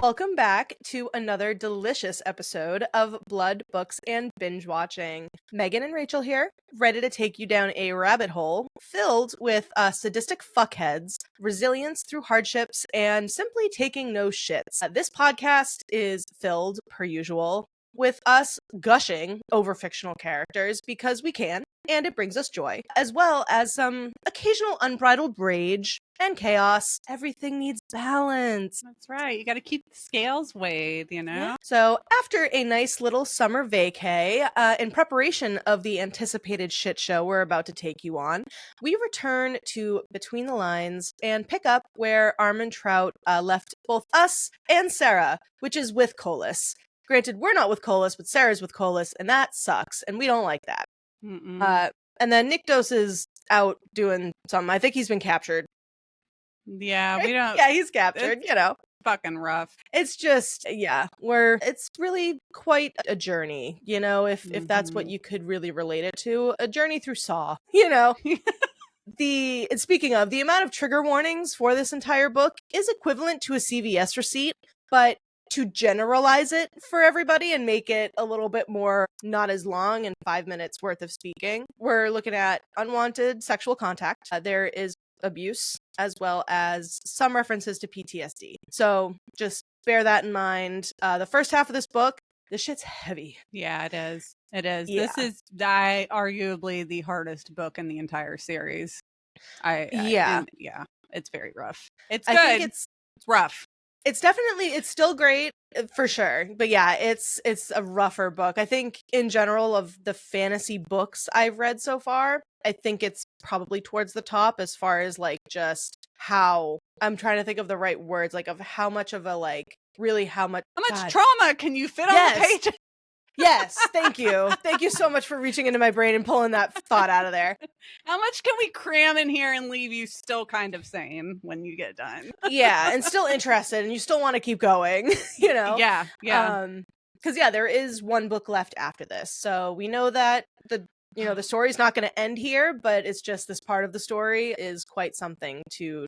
Welcome back to another delicious episode of Blood, Books, and Binge-Watching. Megan and Rachel here, ready to take you down a rabbit hole filled with sadistic fuckheads, resilience through hardships, and simply taking no shits. This podcast is filled, per usual, with us gushing over fictional characters because we can, and it brings us joy, as well as some occasional unbridled rage and chaos. Everything needs balance. That's right. You got to keep the scales weighed, you know? Yeah. So after a nice little summer vacay, in preparation of the anticipated shit show we're about to take you on, we return to Between the Lines and pick up where Armentrout left both us and Sera, which is with Kolis. Granted, we're not with Kolis, but Sera's with Kolis, and that sucks, and we don't like that. And then Nyktos is out doing something. I think he's been captured. Yeah, we don't. Yeah, he's captured, you know. Fucking rough. It's just, yeah, it's really quite a journey, you know, if that's what you could really relate it to. A journey through Saw, you know. And speaking of, the amount of trigger warnings for this entire book is equivalent to a CVS receipt, but to generalize it for everybody and make it a little bit more not as long and 5 minutes worth of speaking, we're looking at unwanted sexual contact. There is abuse, as well as some references to PTSD. So just bear that in mind. The first half of this book, this shit's heavy. Yeah, it is. It is. Yeah. This is arguably the hardest book in the entire series. Yeah, it's very rough. It's good. I think it's rough. It's still great for sure. But yeah, it's a rougher book. I think in general of the fantasy books I've read so far, I think it's probably towards the top as far as like just how, I'm trying to think of the right words, like of how much of a like, really how much trauma can you fit on the page? Yes, thank you. Thank you so much for reaching into my brain and pulling that thought out of there. How much can we cram in here and leave you still kind of sane when you get done? Yeah, and still interested, and you still want to keep going, you know? Yeah. Because, there is one book left after this. So we know that the story's not going to end here, but it's just this part of the story is quite something to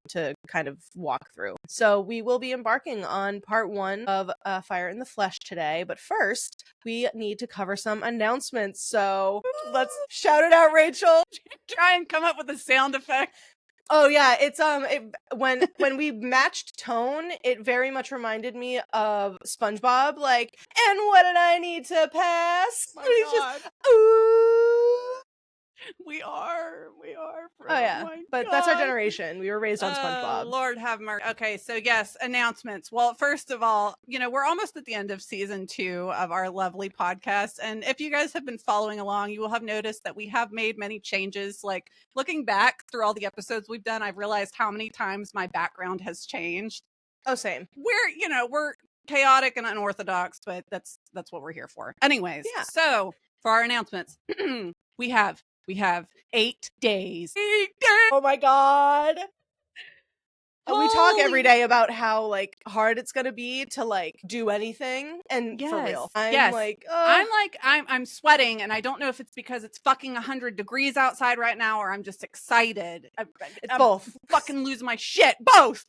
kind of walk through. So we will be embarking on part 1 of Fire in the Flesh today. But first, we need to cover some announcements. So let's shout it out, Rachel. Try and come up with a sound effect. Oh yeah, it's when we matched tone, it very much reminded me of SpongeBob. Like, and what did I need to pass? My and he's God. just, ooh. We are. Oh yeah, but that's our generation. We were raised on SpongeBob. Lord have mercy. Okay, so yes, announcements. Well, first of all, we're almost at the end of season 2 of our lovely podcast, and if you guys have been following along, you will have noticed that we have made many changes. Like looking back through all the episodes we've done, I've realized how many times my background has changed. Oh, same. We're chaotic and unorthodox, but that's what we're here for. Anyways, yeah. So for our announcements, we have 8 days. 8 days! Oh my God. And we talk every day about how like hard it's gonna be to like do anything, and for real, I'm sweating, and I don't know if it's because it's fucking 100 degrees outside right now, or I'm just excited. I'm both. Fucking losing my shit. Both.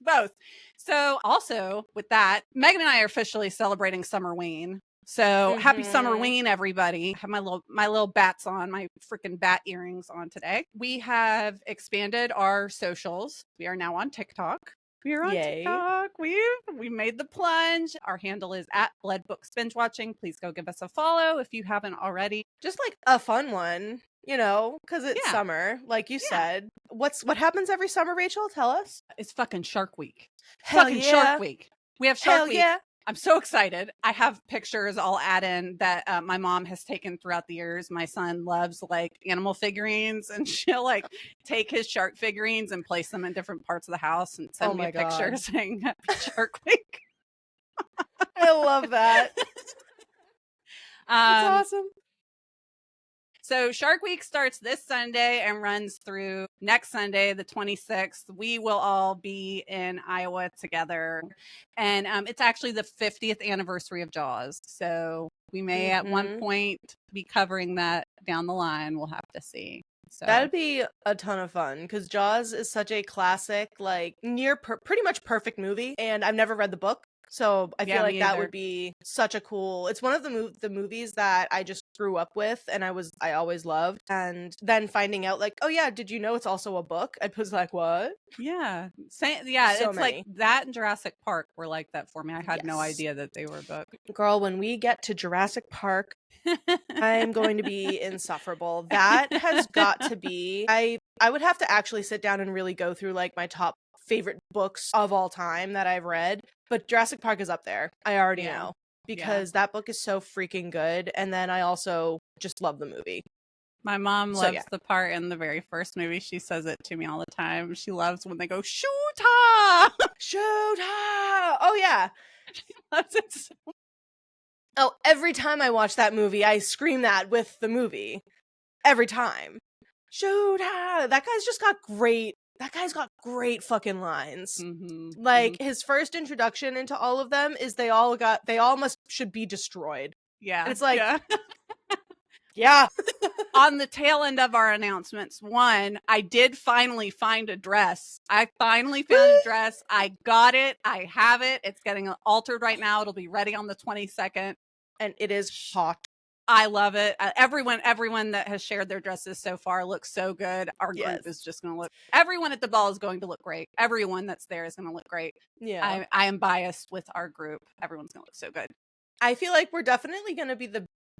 So also with that, Megan and I are officially celebrating Summerween. So happy Summerween, everybody. I have my little bats on, my freaking bat earrings on today. We have expanded our socials. We are now on TikTok. We are on TikTok. We made the plunge. Our handle is at Blood Books Binge-Watching. Please go give us a follow if you haven't already. Just like a fun one, because it's summer, like you said. What happens every summer, Rachel? Tell us. It's fucking Shark Week. Shark Week. We have Shark Week. Yeah. I'm so excited. I have pictures I'll add in that my mom has taken throughout the years. My son loves like animal figurines, and she'll like take his shark figurines and place them in different parts of the house and send me a picture saying Happy Shark Week. I love that. That's awesome. So Shark Week starts this Sunday and runs through next Sunday, the 26th. We will all be in Iowa together. And it's actually the 50th anniversary of Jaws. So we may at one point be covering that down the line. We'll have to see. So that'd be a ton of fun because Jaws is such a classic, like pretty much perfect movie. And I've never read the book. So I feel Yeah, like me that either. would be such a cool. It's one of the movies that I just grew up with, and I always loved. And then finding out, like, oh yeah, did you know it's also a book? I was like, what? Yeah. So It's like many. that and Jurassic Park were like that for me. I had no Yes. idea that they were a book. Girl, when we get to Jurassic Park, I'm going to be insufferable. That has got to be. I would have to actually sit down and really go through like my top favorite books of all time that I've read, but Jurassic Park is up there. I already Yeah. know because that book is so freaking good, and then I also just love the movie. My mom So, loves yeah. the part in the very first movie. She says it to me all the time. She loves when they go, shoot her! Shoot her! Oh yeah. She loves it so Oh, every time I watch that movie, I scream that with the movie. Every time. Shoot her! That guy's got great fucking lines. Like, his first introduction into all of them is they all should be destroyed. Yeah. And it's like, yeah. yeah. On the tail end of our announcements, one, I did finally find a dress. I finally found a dress. I got it. I have it. It's getting altered right now. It'll be ready on the 22nd. And it is hot. I love it. Everyone that has shared their dresses so far looks so good. Our group is just going to look. Everyone at the ball is going to look great. Everyone that's there is going to look great. Yeah. I am biased with our group. Everyone's going to look so good. I feel like we're definitely going to be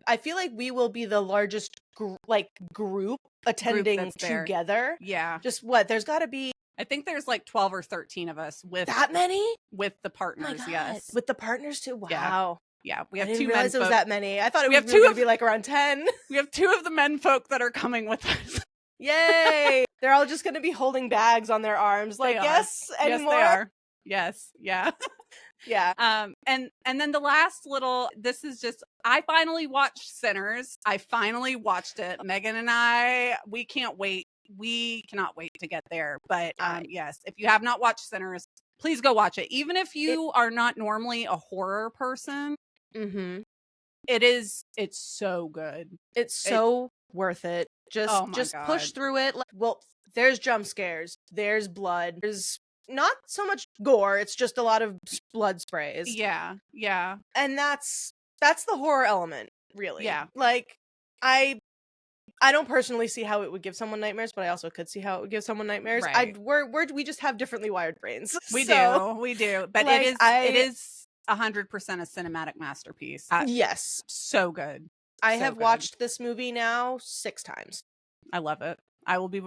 I feel like we will be the largest group attending together. Yeah. Just what? There's got to be. I think there's like 12 or 13 of us with that many with the partners. Oh yes, with the partners too. Wow. Yeah, we have I didn't two realize men it was folk. that many. I thought it We was have two going of- to be like around 10. We have two of the men folk that are coming with us. Yay! They're all just going to be holding bags on their arms. Like, yes, anymore? Yes, they are. Yes, yeah. Yeah. And then the last little, this is just, I finally watched Sinners. I finally watched it. Megan and I, we can't wait. We cannot wait to get there. But yes, if you have not watched Sinners, please go watch it. Even if you are not normally a horror person, it's so good. It's so worth it. Just push through it. Well, there's jump scares. There's blood. There's not so much gore. It's just a lot of blood sprays. Yeah. Yeah. And that's the horror element, really. Yeah. Like, I don't personally see how it would give someone nightmares, but I also could see how it would give someone nightmares. Right. We just have differently wired brains. We do. But like, it is 100% a cinematic masterpiece. Yes. So good. I have watched this movie now 6 times. I love it. I will be.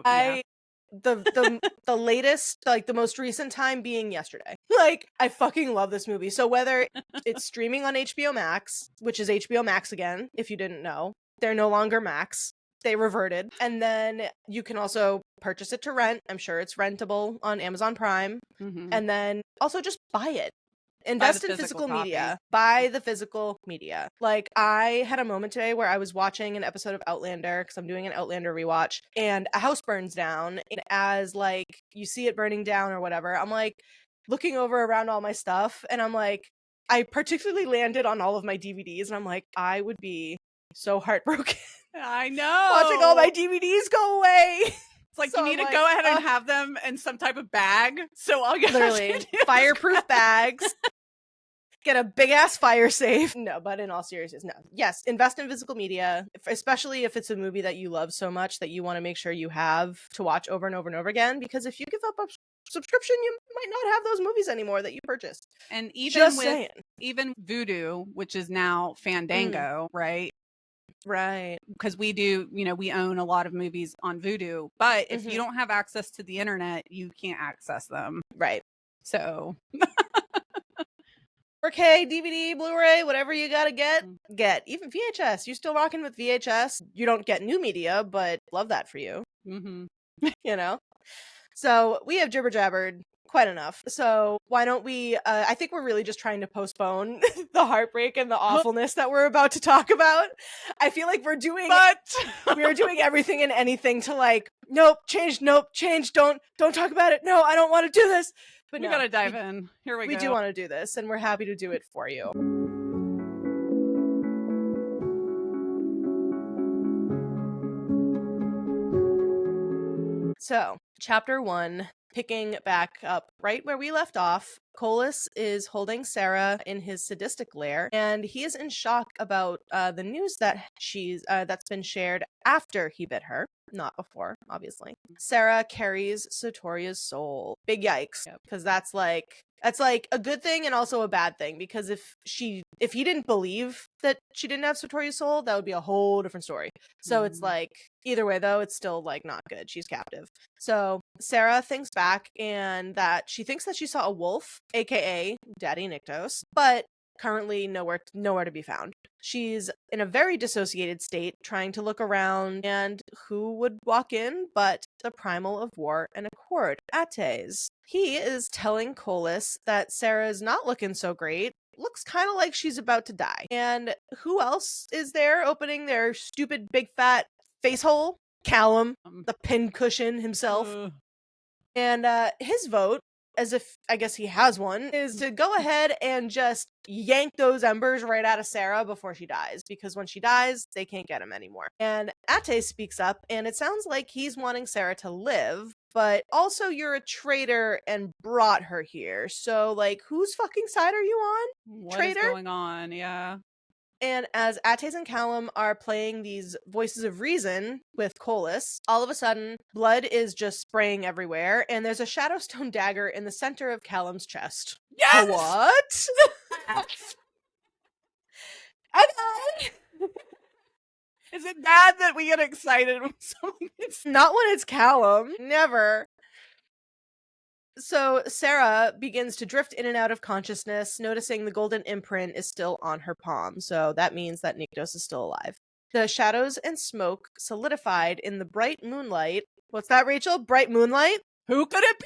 The latest, like the most recent time being yesterday. Like, I fucking love this movie. So whether it's streaming on HBO Max, which is HBO Max again, if you didn't know, they're no longer Max. They reverted. And then you can also purchase it to rent. I'm sure it's rentable on Amazon Prime. And then also just buy it. Invest in physical media. Buy the physical media. Like, I had a moment today where I was watching an episode of Outlander, because I'm doing an Outlander rewatch, and a house burns down, and as, like, you see it burning down or whatever, I'm, like, looking over around all my stuff, and I'm, like, I particularly landed on all of my DVDs, and I'm, like, I would be so heartbroken. I know. Watching all my DVDs go away. It's like, so you need to go ahead and have them in some type of bag. So I'll get literally fireproof bags. Get a big ass fire safe. No, but in all seriousness, no. Yes, invest in physical media, especially if it's a movie that you love so much that you want to make sure you have to watch over and over and over again. Because if you give up a subscription, you might not have those movies anymore that you purchased. And even Vudu, which is now Fandango, right? Right. Because we do, we own a lot of movies on Vudu, but if you don't have access to the internet, you can't access them. Right. So 4K, DVD, Blu-ray, whatever you gotta get. Even VHS. You still rocking with VHS? You don't get new media, but love that for you. So we have jibber jabbered quite enough. So why don't we, I think we're really just trying to postpone the heartbreak and the awfulness that we're about to talk about. I feel like we're doing everything and anything to, like, nope, change, don't talk about it. No, I don't want to do this. But we gotta dive in. Here we go. We do want to do this, and we're happy to do it for you. So, Chapter 1, Picking back up right where we left off, Kolis is holding Sera in his sadistic lair, and he is in shock about the news that that's been shared after he bit her. Not before, obviously. Sera carries Sotoria's soul. Big yikes. Because that's like a good thing and also a bad thing, because if he didn't believe that she didn't have Sotoria's soul, that would be a whole different story. So it's like, either way though, it's still like not good. She's captive. So Sera thinks back, and that she thinks that she saw a wolf, aka Daddy Nyktos, but currently nowhere to be found. She's in a very dissociated state, trying to look around, and who would walk in but the primal of war and accord, Ates. He is telling Kolis that Sera's not looking so great, looks kind of like she's about to die. And who else is there opening their stupid big fat face hole? Callum, the pincushion himself. And his vote, as if I guess he has one, is to go ahead and just yank those embers right out of Sera before she dies, because when she dies, they can't get him anymore. And Ate speaks up, and it sounds like he's wanting Sera to live, but also you're a traitor and brought her here. So, like, whose fucking side are you on? What is going on? Yeah. And as Ates and Callum are playing these voices of reason with Kolis, all of a sudden, blood is just spraying everywhere, and there's a Shadowstone dagger in the center of Callum's chest. Yes! What? Okay. Is it bad that we get excited when someone gets... Not when it's Callum. Never. So Sera begins to drift in and out of consciousness, noticing the golden imprint is still on her palm. So that means that Nyktos is still alive. The shadows and smoke solidified in the bright moonlight. What's that, Rachel? Bright moonlight? Who could it be?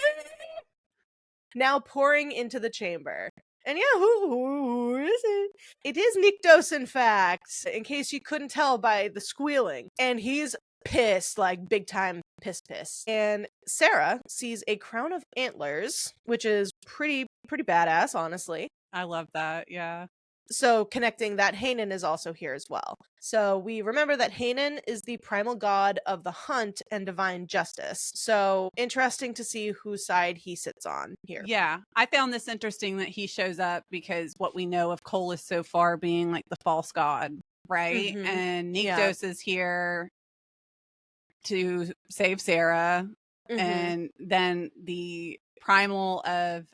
Now pouring into the chamber. And yeah, who is it? It is Nyktos, in fact, in case you couldn't tell by the squealing. And he's pissed, like big time piss. And Sera sees a crown of antlers, which is pretty badass, honestly. I love that, yeah. So connecting that Hanan is also here as well. So we remember that Hanan is the primal god of the hunt and divine justice. So interesting to see whose side he sits on here. Yeah, I found this interesting that he shows up, because what we know of Kolis so far being like the false god, right? Mm-hmm. And Nyktos is here to save Sera, and then the primal of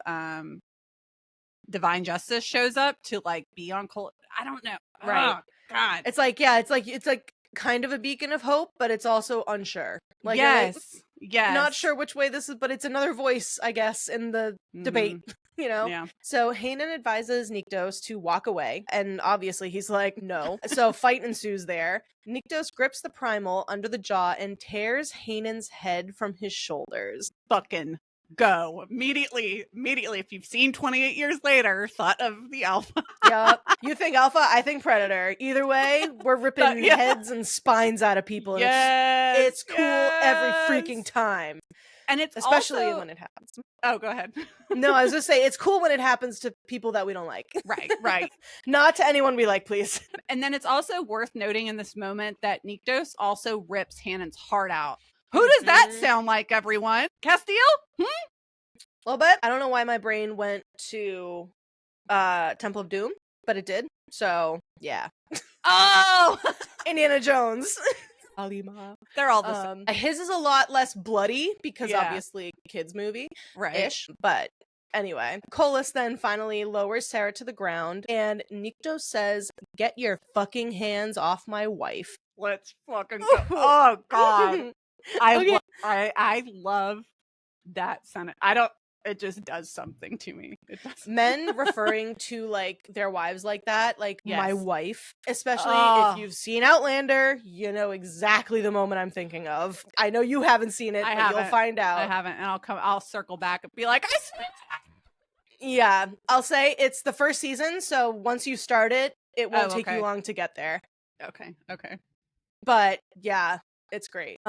divine justice shows up to like be on Kolis. I don't know. Right. Oh, God. It's like kind of a beacon of hope, but it's also unsure. Like, yes. Not sure which way this is, but it's another voice, I guess, in the debate. You know? Yeah. So Hanan advises Nyktos to walk away, and obviously he's like, no. So fight ensues there. Nyktos grips the primal under the jaw and tears Hanan's head from his shoulders. Fucking go. Immediately, if you've seen 28 years later, thought of the alpha. Yep. You think alpha, I think predator. Either way, we're ripping heads and spines out of people. And it's cool every freaking time. And it's especially also... when it happens. Oh, go ahead. No, I was just saying, it's cool when it happens to people that we don't like. Right. Not to anyone we like, please. And then it's also worth noting in this moment that Nyktos also rips Hanan's heart out. Who does that sound like, everyone? Castile? A little bit. I don't know why my brain went to Temple of Doom, but it did. So, yeah. Oh! Indiana Jones. Alima. They're all the same. His is a lot less bloody because obviously kids movie ish, but anyway, Kolis then finally lowers Sera to the ground, and Nyktos says, "Get your fucking hands off my wife." Let's fucking go. Oh God. I love that sentence. It just does something to me. It does. Men referring to like their wives like that, like my wife, especially if you've seen Outlander, you know exactly the moment I'm thinking of. I know you haven't seen it, but you'll find out. I haven't, and I'll circle back and be like, yeah, I'll say it's the first season, so once you start it, it won't take you long to get there. Okay. But yeah, it's great.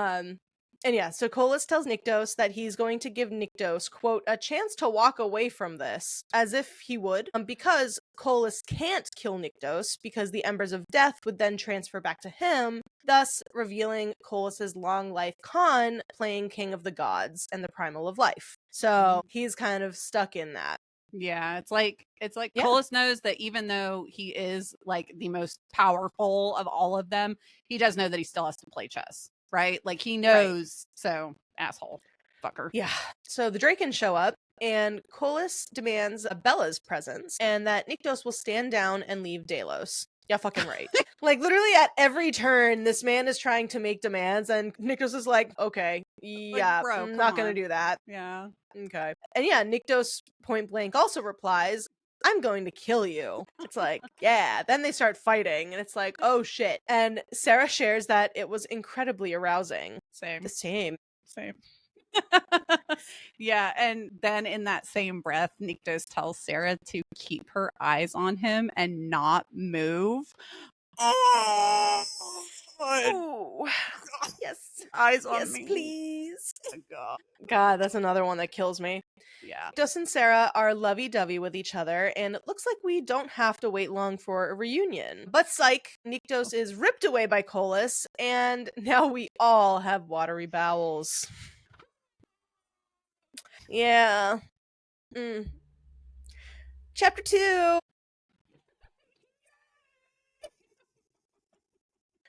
And yeah, so Kolis tells Nyktos that he's going to give Nyktos, quote, a chance to walk away from this, as if he would, because Kolis can't kill Nyktos because the embers of death would then transfer back to him, thus revealing Kolis' long life Khan playing King of the Gods and the Primal of Life. So he's kind of stuck in that. Yeah, it's like Kolis knows that even though he is like the most powerful of all of them, he does know that he still has to play chess, right? Like he knows. Right. So asshole, fucker. Yeah. So the Drakens show up, and Kolis demands Bella's presence, and that Nyktos will stand down and leave Delos. Yeah, fucking right. Like, literally at every turn, this man is trying to make demands, and Nyktos is like, okay, yeah, like, bro, I'm not gonna do that. Yeah. Okay. And yeah, Nyktos point blank also replies, I'm going to kill you. It's like, yeah. Then they start fighting, and it's like, oh shit. And Sera shares that it was incredibly arousing. Same. Same. Yeah, and then in that same breath, Nyktos tells Sera to keep her eyes on him and not move. Oh, yes. Eyes on me. Yes, please. God, that's another one that kills me. Yeah. Nyktos and Sera are lovey-dovey with each other, and it looks like we don't have to wait long for a reunion. But psych, Nyktos is ripped away by Kolis, and now we all have watery bowels. Yeah. Chapter 2.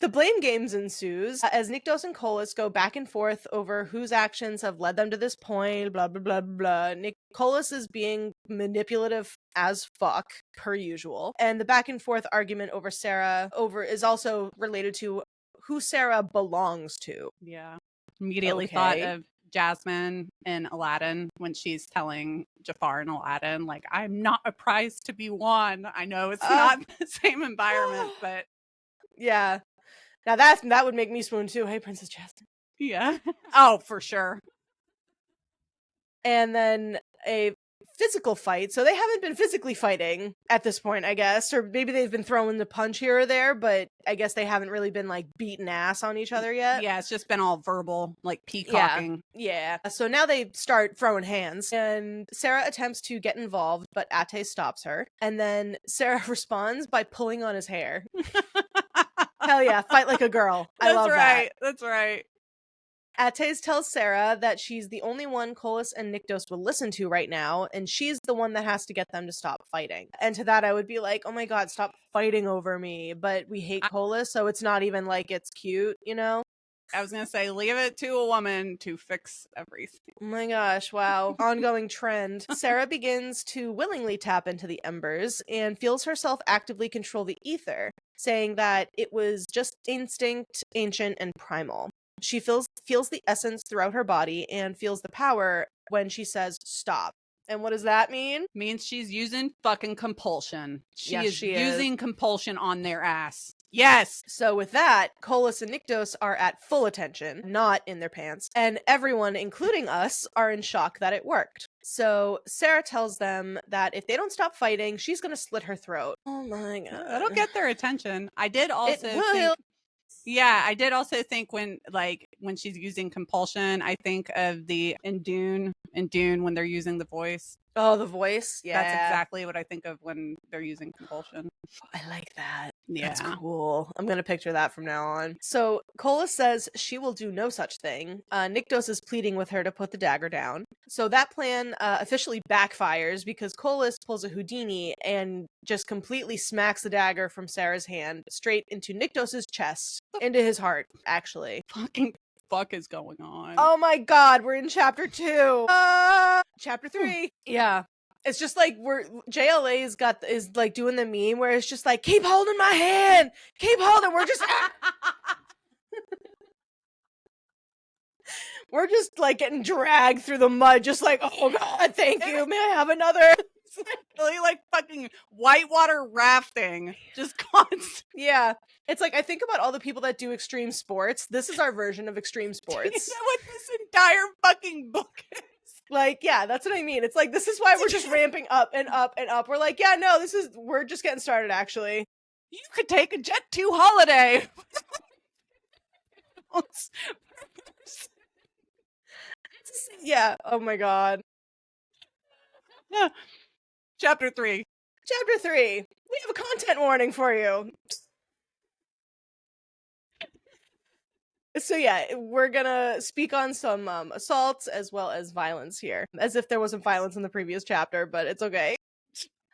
The blame games ensues as Nyktos and Kolis go back and forth over whose actions have led them to this point, blah, blah, blah, blah. Kolis is being manipulative as fuck, per usual. And the back and forth argument over Sera is also related to who Sera belongs to. Yeah. Immediately thought of Jasmine in Aladdin when she's telling Jafar and Aladdin, like, I'm not a prize to be won. I know it's not the same environment, but yeah. Now that would make me swoon too. Hey, Princess Jasmine. Yeah. Oh, for sure. And then a physical fight. So they haven't been physically fighting at this point, I guess. Or maybe they've been throwing the punch here or there, but I guess they haven't really been like beating ass on each other yet. Yeah, it's just been all verbal, like peacocking. Yeah. So now they start throwing hands, and Sera attempts to get involved, but Ate stops her. And then Sera responds by pulling on his hair. Hell yeah, fight like a girl. I love that. That's right. Ates tells Sera that she's the only one Kolis and Nyktos will listen to right now, and she's the one that has to get them to stop fighting. And to that I would be like, oh my god, stop fighting over me. But we hate Kolis, so it's not even like it's cute, you know? I was going to say, leave it to a woman to fix everything. Oh my gosh, wow. Ongoing trend. Sera begins to willingly tap into the embers and feels herself actively control the ether, saying that it was just instinct, ancient, and primal. She feels the essence throughout her body and feels the power when she says stop. And what does that mean? Means she's using fucking compulsion. She is is using compulsion on their ass. Yes. So with that, Kolis and Nyktos are at full attention, not in their pants, and everyone, including us, are in shock that it worked. So Sera tells them that if they don't stop fighting, she's gonna slit her throat. Oh my god. That'll get their attention. I did also think... Yeah, I did also think when she's using compulsion, I think of in Dune when they're using the voice. Oh, the voice? Yeah. That's exactly what I think of when they're using compulsion. I like that. Yeah. That's cool. I'm going to picture that from now on. So, Kolis says she will do no such thing. Nyktos is pleading with her to put the dagger down. So that plan officially backfires because Kolis pulls a Houdini and just completely smacks the dagger from Sera's hand straight into Nyktos' chest, into his heart, actually. Fucking fuck is going on? Oh my god, we're in chapter 2. Chapter 3. Yeah. It's just like JLA is like doing the meme where it's just like, keep holding my hand, keep holding. We're just like getting dragged through the mud, just like, oh god, thank you. May I have another? It's really like fucking whitewater rafting, just constant. Yeah, it's like I think about all the people that do extreme sports. This is our version of extreme sports. You know what this entire fucking book is? Like, yeah, that's what I mean. It's like, this is why we're just ramping up and up and up. We're like, yeah, no, we're just getting started, actually. You could take a Jet 2 holiday. Yeah, oh my god. Chapter 3. Chapter 3. We have a content warning for you. So yeah, we're gonna speak on some assaults as well as violence here. As if there wasn't violence in the previous chapter, but it's okay.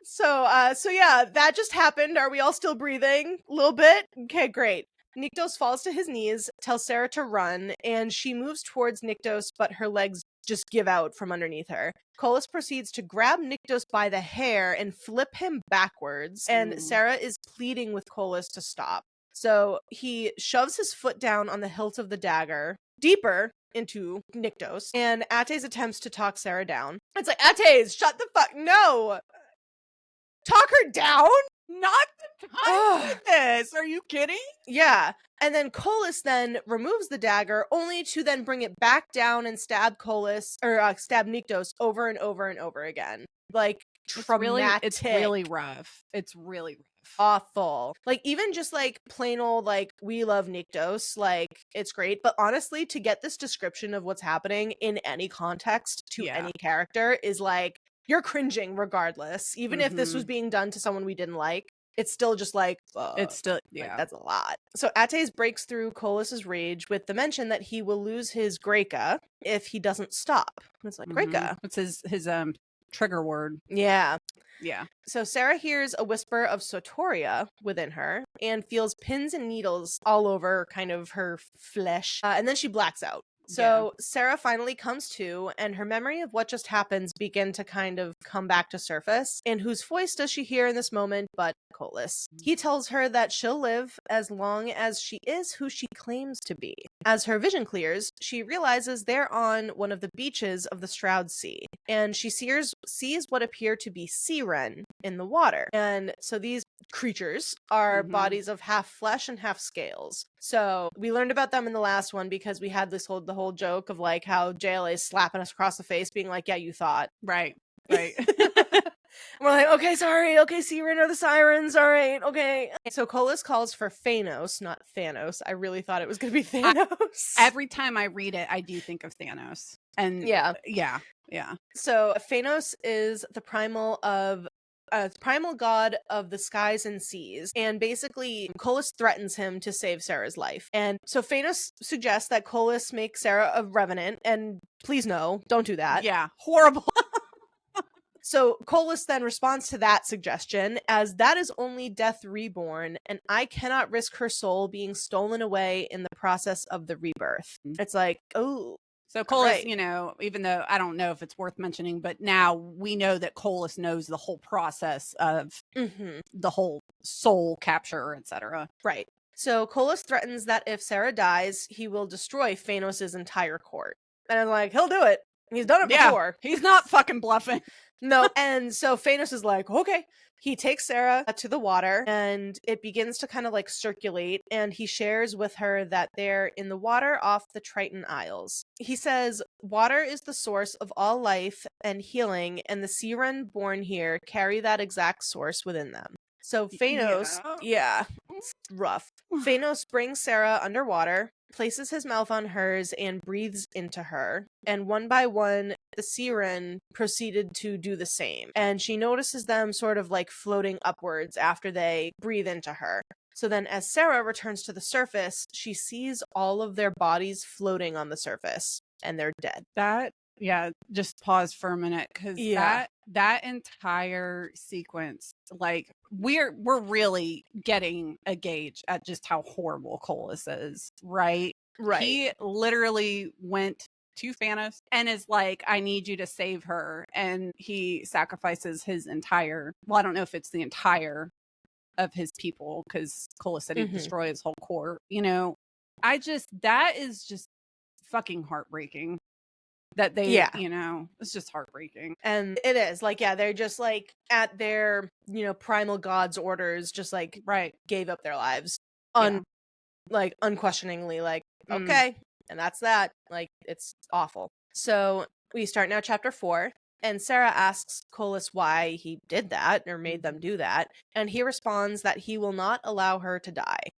So yeah, that just happened. Are we all still breathing? A little bit? Okay, great. Nyktos falls to his knees, tells Sera to run, and she moves towards Nyktos, but her legs just give out from underneath her. Kolis proceeds to grab Nyktos by the hair and flip him backwards, and Sera is pleading with Kolis to stop. So he shoves his foot down on the hilt of the dagger, deeper into Nyktos, and Ates attempts to talk Sera down. It's like, Ates, shut the fuck, no! Talk her down? Not the time for this. Are you kidding? Yeah. And then Kolis then removes the dagger, only to then bring it back down and stab Kolis, or stab Nyktos over and over and over again. Like, traumatic. It's really rough. It's really rough. Awful. Like, even just like plain old, like, we love Nyktos, like, it's great. But honestly, to get this description of what's happening in any context to any character is like, you're cringing regardless. Even if this was being done to someone we didn't like, it's still just like, fuck. It's still, like, that's a lot. So Ates breaks through Kolis' rage with the mention that he will lose his Greca if he doesn't stop. It's like, Greca. It's his trigger word. Yeah. Yeah. So Sera hears a whisper of Sotoria within her and feels pins and needles all over kind of her flesh. And then she blacks out. So Sera finally comes to, and her memory of what just happens begin to kind of come back to surface. And whose voice does she hear in this moment but Kolis? He tells her that she'll live as long as she is who she claims to be. As her vision clears, she realizes they're on one of the beaches of the Stroud Sea, and she sees what appear to be sea wren in the water. And so these creatures are bodies of half flesh and half scales. So we learned about them in the last one because we had the whole joke of like how JLA is slapping us across the face being like, yeah, you thought. Right. We're like, okay, sorry, okay, Siren are the sirens, all right, okay. So Kolis calls for Phanos, not Thanos. I really thought it was going to be Thanos. Every time I read it, I do think of Thanos. And yeah. So Phanos is the primal god of the skies and seas, and basically Kolis threatens him to save Sera's life. And so Phanos suggests that Kolis make Sera a revenant, and please no, don't do that. Yeah, horrible. So Kolis then responds to that suggestion as that is only death reborn, and I cannot risk her soul being stolen away in the process of the rebirth. It's like, oh. So Kolis, even though I don't know if it's worth mentioning, but now we know that Kolis knows the whole process of the whole soul capture, etc. Right. So Kolis threatens that if Sera dies, he will destroy Phanos' entire court. And I'm like, he'll do it. He's done it before. He's not fucking bluffing. No, and so Phanos is like, okay. He takes Sera to the water, and it begins to kind of like circulate, and he shares with her that they're in the water off the Triton Isles. He says, water is the source of all life and healing, and the sea wren born here carry that exact source within them. So Phanos, it's rough. Phanos brings Sera underwater, places his mouth on hers, and breathes into her. And one by one, the sea wren proceeded to do the same. And she notices them sort of like floating upwards after they breathe into her. So then as Sera returns to the surface, she sees all of their bodies floating on the surface, and they're dead. Just pause for a minute, because that entire sequence, like we're really getting a gauge at just how horrible Kolis is, right? He literally went to Phanos and is like, I need you to save her, and he sacrifices his entire, well, I don't know if it's the entire of his people, because Kolis said he'd destroy his whole court. That is just fucking heartbreaking. That they, it's just heartbreaking. And it is like, they're just like at their, primal god's orders, just like, gave up their lives unquestioningly, like, okay. And that's that. Like, it's awful. So we start now chapter 4, and Sera asks Kolis why he did that or made them do that. And he responds that he will not allow her to die.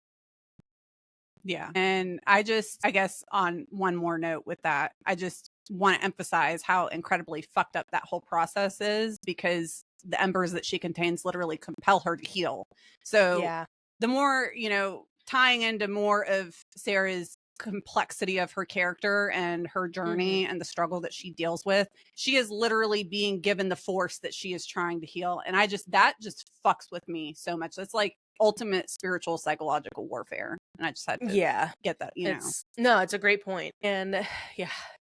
Yeah. And I guess on one more note with that, I just want to emphasize how incredibly fucked up that whole process is, because the embers that she contains literally compel her to heal. So Yeah. the more, tying into more of Sera's complexity of her character and her journey and the struggle that she deals with, she is literally being given the force that she is trying to heal. And that just fucks with me so much. It's like ultimate spiritual psychological warfare. And I just had to get that, it's a great point. And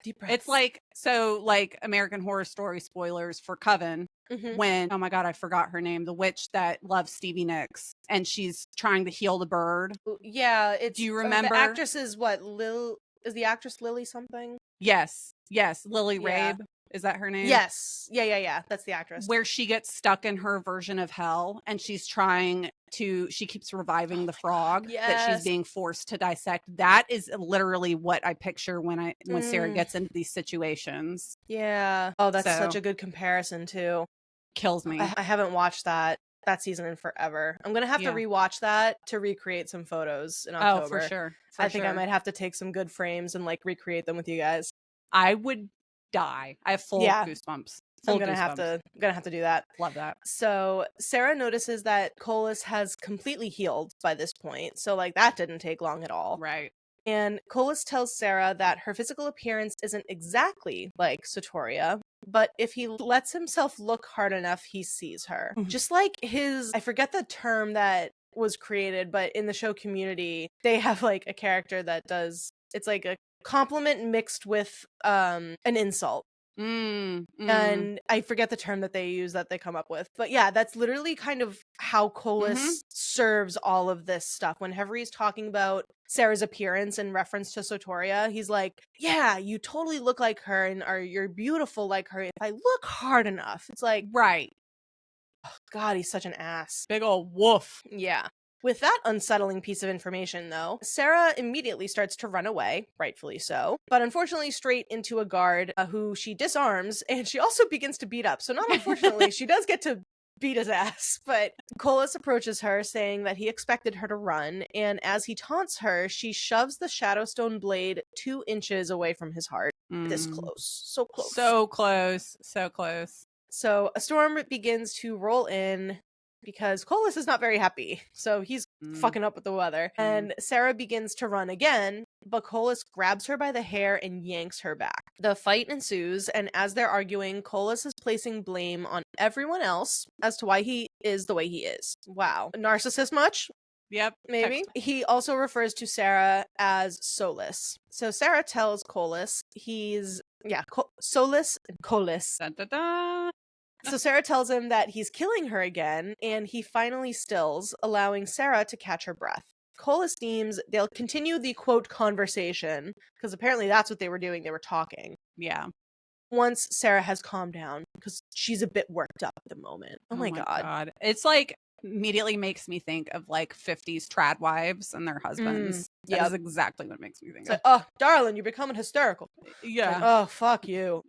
deep breaths. It's like American Horror Story spoilers for Coven. When, oh my God, I forgot her name, the witch that loves Stevie Nicks, and she's trying to heal the bird. Yeah, do you remember? The actress is what? Is the actress Lily something? Yes, Lily Rabe. Is that her name? Yes. Yeah. That's the actress. Where she gets stuck in her version of hell, and she keeps reviving the frog that she's being forced to dissect. That is literally what I picture when Sera gets into these situations. Yeah. Oh, that's such a good comparison too. Kills me. I haven't watched that season in forever. I'm gonna have to rewatch that to recreate some photos in October. Oh, for sure. I think I might have to take some good frames and like recreate them with you guys. I would die. I have full goosebumps. I'm gonna have to do that. Love that. So Sera notices that Kolis has completely healed by this point. So like that didn't take long at all. Right. And Kolis tells Sera that her physical appearance isn't exactly like Sotoria, but if he lets himself look hard enough, he sees her. Just like I forget the term that was created, but in the show Community, they have like a character that it's like a compliment mixed with an insult. And I forget the term that they use that they come up with. But yeah, that's literally kind of how Kolis serves all of this stuff. Whenever he's talking about Sera's appearance in reference to Sotoria, he's like, yeah, you totally look like her and you're beautiful like her if I look hard enough. It's like, right. Oh, God, he's such an ass. Big ol' woof. Yeah. With that unsettling piece of information, though, Sera immediately starts to run away, rightfully so, but unfortunately straight into a guard who she disarms, and she also begins to beat up. So not unfortunately, she does get to beat his ass, but Kolis approaches her, saying that he expected her to run, and as he taunts her, she shoves the Shadowstone blade 2 inches away from his heart. This close. So close. So close. So close. So a storm begins to roll in, because Kolis is not very happy, so he's fucking up with the weather. And Sera begins to run again, but Kolis grabs her by the hair and yanks her back. The fight ensues, and as they're arguing, Kolis is placing blame on everyone else as to why he is the way he is. Wow. Narcissist much? Yep. Maybe. He also refers to Sera as Soulless. So Sera tells Kolis Soulless and Kolis. Da, da, da. So Sera tells him that he's killing her again, and he finally stills, allowing Sera to catch her breath. Kolis deems they'll continue the quote conversation, because apparently that's what they were doing. They were talking. Yeah. Once Sera has calmed down, because she's a bit worked up at the moment. Oh my God. It's like immediately makes me think of like 50s trad wives and their husbands. That is exactly what makes me think of. Oh, darling, you're becoming hysterical. Yeah. Like, oh, fuck you.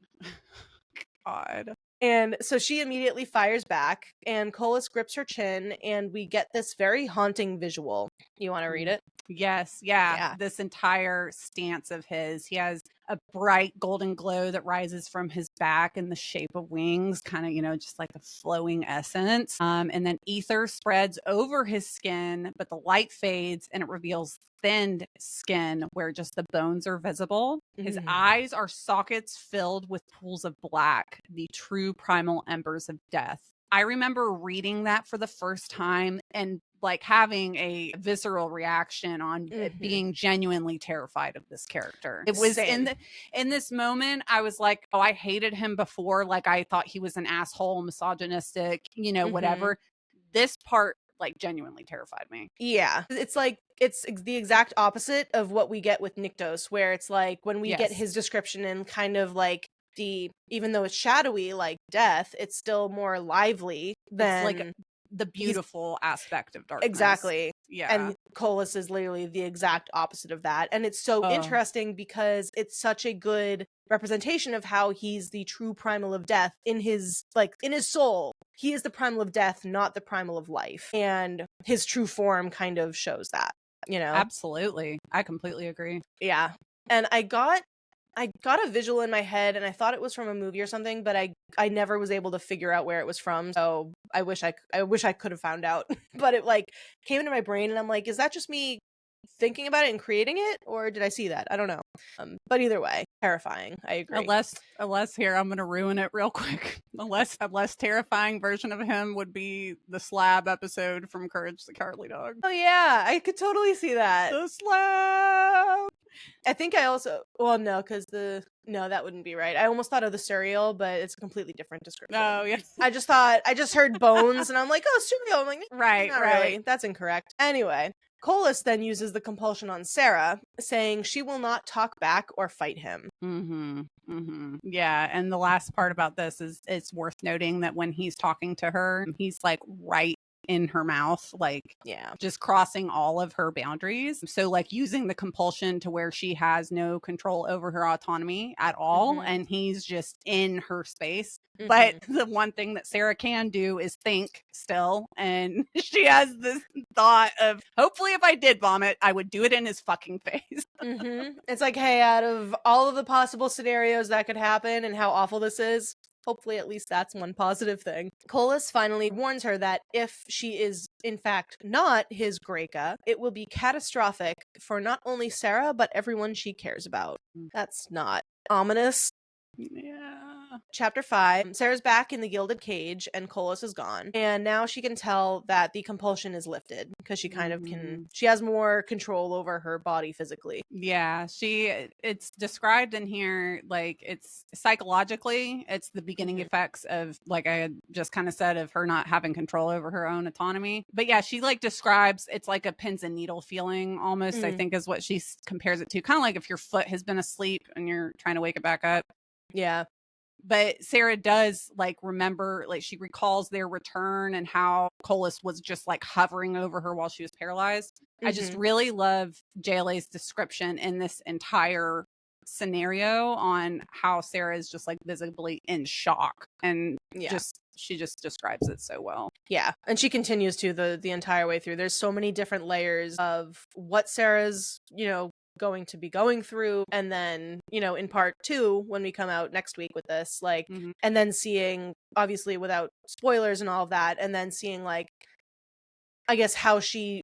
God. And so she immediately fires back, and Kolis grips her chin, and we get this very haunting visual. You want to read it? Yes. Yeah. This entire stance of his. He has a bright golden glow that rises from his back in the shape of wings, kind of, just like a flowing essence. And then ether spreads over his skin, but the light fades and it reveals thinned skin where just the bones are visible. His eyes are sockets filled with pools of black, the true primal embers of death. I remember reading that for the first time and like having a visceral reaction on being genuinely terrified of this character. It was in this moment, I was like, oh, I hated him before. Like I thought he was an asshole, misogynistic, whatever. This part like genuinely terrified me. Yeah. It's like, it's the exact opposite of what we get with Nyktos, where it's like when we get his description and kind of like even though it's shadowy like death, it's still more lively than it's like the beautiful aspect of darkness. Exactly. Yeah. And Kolis is literally the exact opposite of that. And it's so interesting because it's such a good representation of how he's the true primal of death in his soul. He is the primal of death, not the primal of life. And his true form kind of shows that, Absolutely. I completely agree. Yeah. And I got I got a visual in my head and I thought it was from a movie or something, but I never was able to figure out where it was from. So I wish I could have found out. But it like came into my brain and I'm like, is that just me thinking about it and creating it, or did I see that? I don't know. But either way, terrifying. I agree. Unless here, I'm gonna ruin it real quick. A less terrifying version of him would be the slab episode from Courage the Cowardly Dog. Oh yeah, I could totally see that. The slab. I think I also no, because that wouldn't be right. I almost thought of the cereal, but it's a completely different description. Oh yeah. I just heard bones and I'm like, oh, cereal. I'm like, Right. really. That's incorrect. Anyway, Kolis then uses the compulsion on Sera, saying she will not talk back or fight him. Yeah, and the last part about this is it's worth noting that when he's talking to her, he's like right in her mouth, like just crossing all of her boundaries. So like using the compulsion to where she has no control over her autonomy at all, and he's just in her space. But the one thing that Sera can do is think still, and she has this thought of, hopefully if I did vomit, I would do it in his fucking face. It's like, hey, out of all of the possible scenarios that could happen and how awful this is, hopefully at least that's one positive thing. Kolis finally warns her that if she is in fact not his Greca, it will be catastrophic for not only Sera but everyone she cares about. That's not ominous. Yeah. Chapter 5, Sera's back in the gilded cage and Kolis is gone. And now she can tell that the compulsion is lifted because she kind of she has more control over her body physically. Yeah, it's described in here like it's psychologically, it's the beginning effects of, like I had just kind of said, of her not having control over her own autonomy. But yeah, she like describes it's like a pins and needle feeling almost, I think is what she compares it to. Kind of like if your foot has been asleep and you're trying to wake it back up. Yeah. But Sera does like remember, like she recalls their return and how Kolis was just like hovering over her while she was paralyzed. I just really love JLA's description in this entire scenario on how Sera is just like visibly in shock, and she just describes it so well. Yeah, and she continues to the entire way through. There's so many different layers of what Sera's, going to be going through, and then in part 2 when we come out next week with this, like and then seeing, obviously without spoilers and all of that, and then seeing like I guess how she